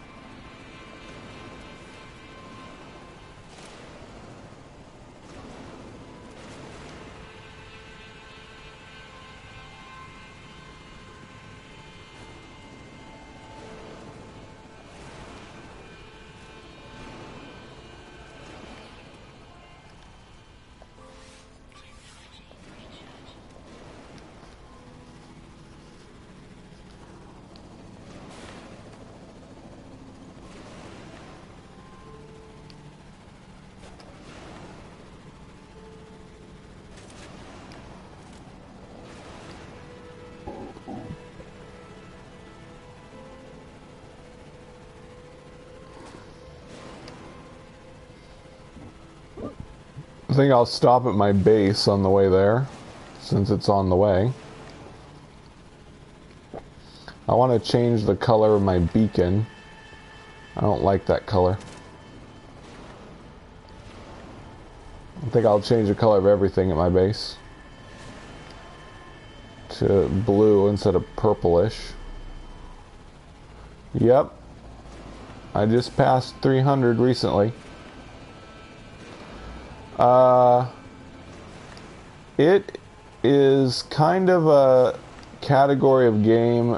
I think I'll stop at my base on the way there, since it's on the way. I want to change the color of my beacon. I don't like that color. I think I'll change the color of everything at my base to blue instead of purplish. Yep. I just passed 300 recently. It is kind of a category of game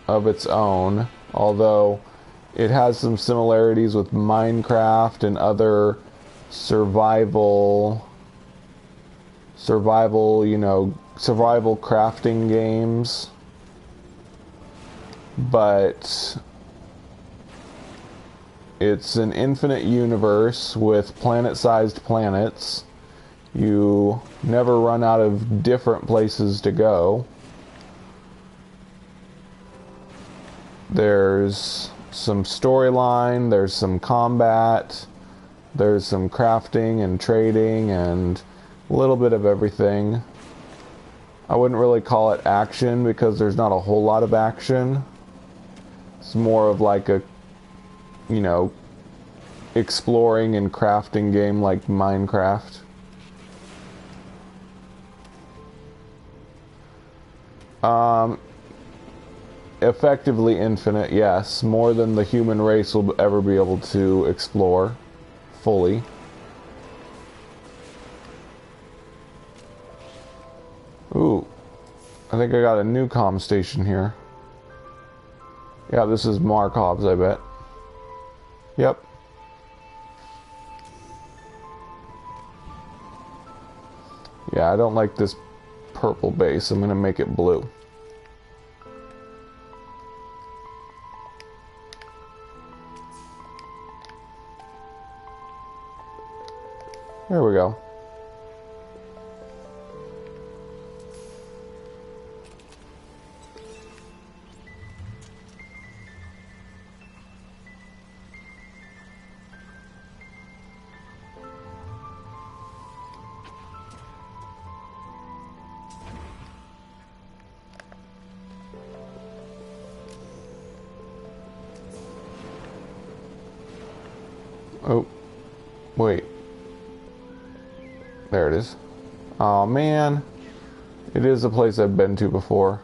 of its own, although it has some similarities with Minecraft and other survival, you know, survival crafting games. But It's an infinite universe with planet-sized planets. You never run out of different places to go. There's some storyline, there's some combat, there's some crafting and trading and a little bit of everything. I wouldn't really call it action because there's not a whole lot of action. It's more of like a, you know, exploring and crafting game like Minecraft. Effectively infinite, yes. More than the human race will ever be able to explore fully. Ooh. I think I got a new comm station here. Yeah, this is Markov's, I bet. Yep. Yeah, I don't like this purple base. I'm gonna make it blue. There we go. Oh, wait. There it is. Oh man, it is a place I've been to before.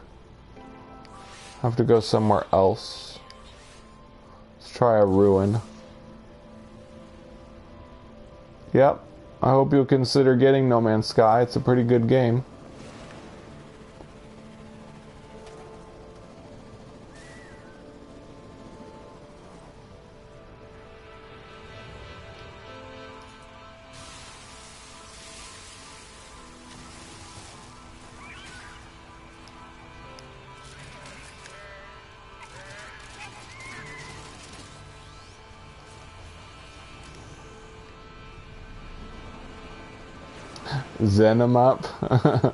I have to go somewhere else. Let's try a ruin. Yep, I hope you'll consider getting No Man's Sky. It's a pretty good game. Zenimup.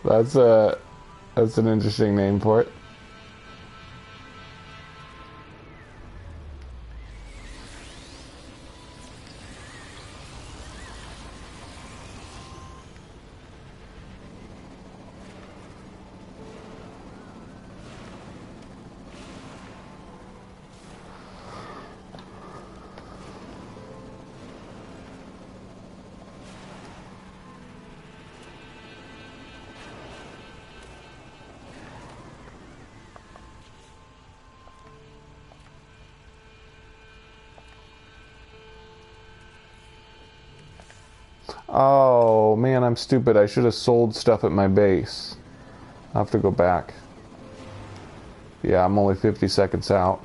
That's an interesting name for it. Oh man, I'm stupid. I should have sold stuff at my base. I'll have to go back. Yeah, I'm only 50 seconds out.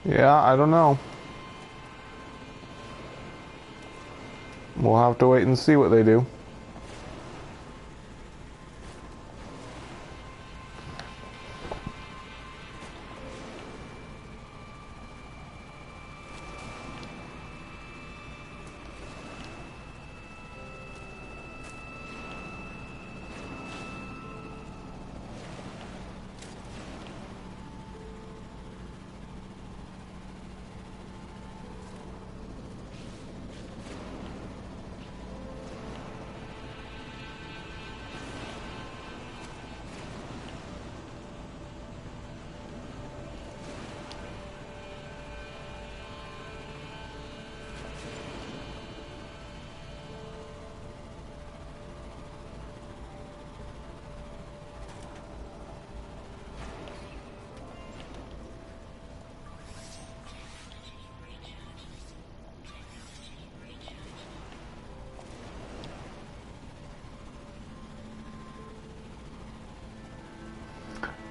Yeah, I don't know. We'll have to wait and see what they do.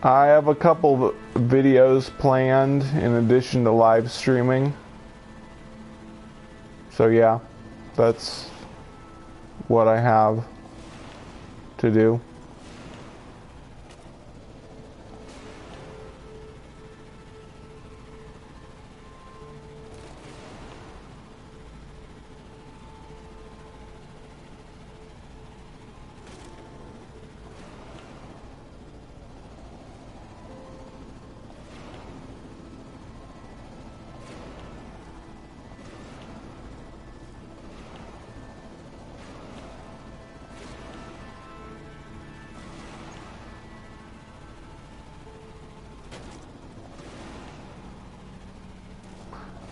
I have a couple videos planned in addition to live streaming. So yeah, that's what I have to do.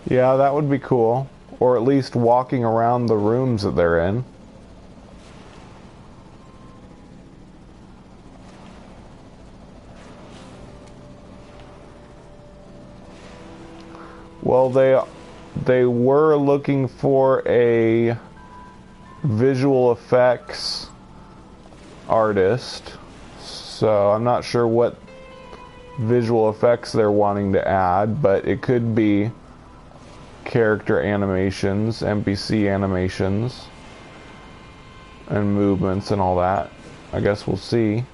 Yeah, that would be cool. Or at least walking around the rooms that they're in. Well, they were looking for a visual effects artist. So I'm not sure what visual effects they're wanting to add, but it could be character animations, NPC animations, and movements and all that. I guess we'll see.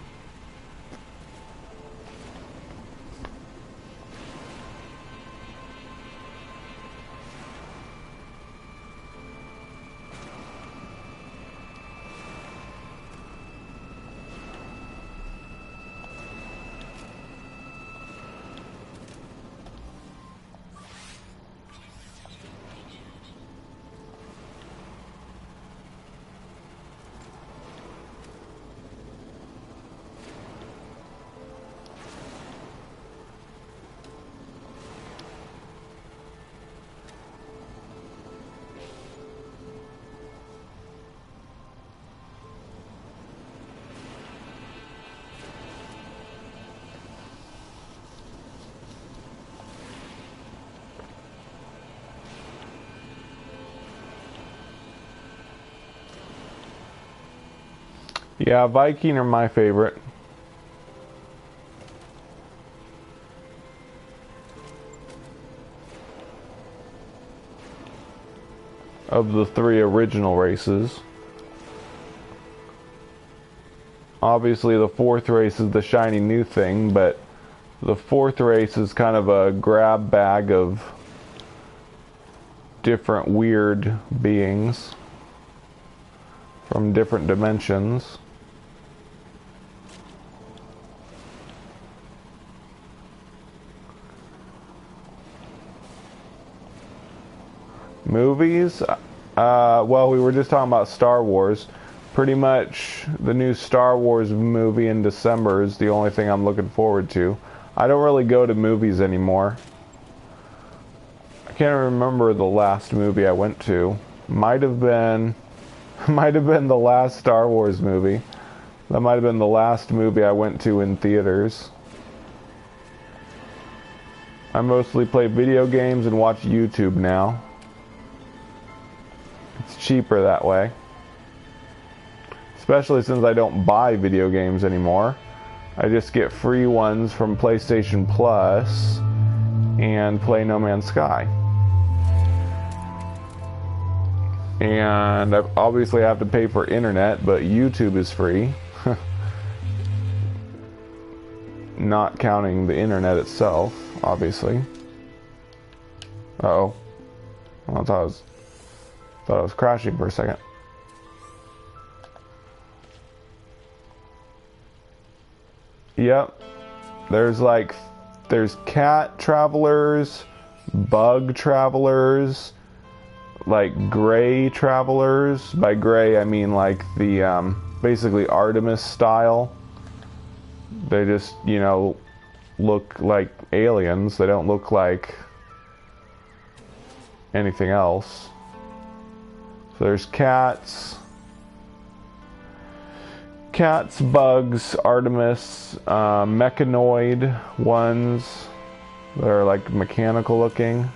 Yeah, Viking are my favorite. Of the three original races. Obviously the fourth race is the shiny new thing, but the fourth race is kind of a grab bag of different weird beings from different dimensions. Movies? Well, we were just talking about Star Wars. Pretty much the new Star Wars movie in December is the only thing I'm looking forward to. I don't really go to movies anymore. I can't remember the last movie I went to. Might have been the last Star Wars movie. That might have been the last movie I went to in theaters. I mostly play video games and watch YouTube now. It's cheaper that way. Especially since I don't buy video games anymore. I just get free ones from PlayStation Plus and play No Man's Sky. And I obviously have to pay for internet, but YouTube is free. Not counting the internet itself, obviously. Uh-oh. I thought I was crashing for a second. Yep. There's cat travelers, bug travelers, like gray travelers. By gray I mean like the basically Artemis style. They just, you know, look like aliens. They don't look like anything else. So there's cats, bugs, Artemis, mechanoid ones that are like mechanical looking.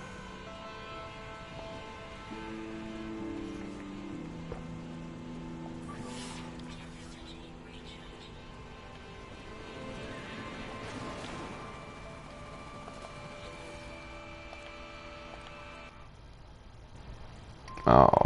Oh.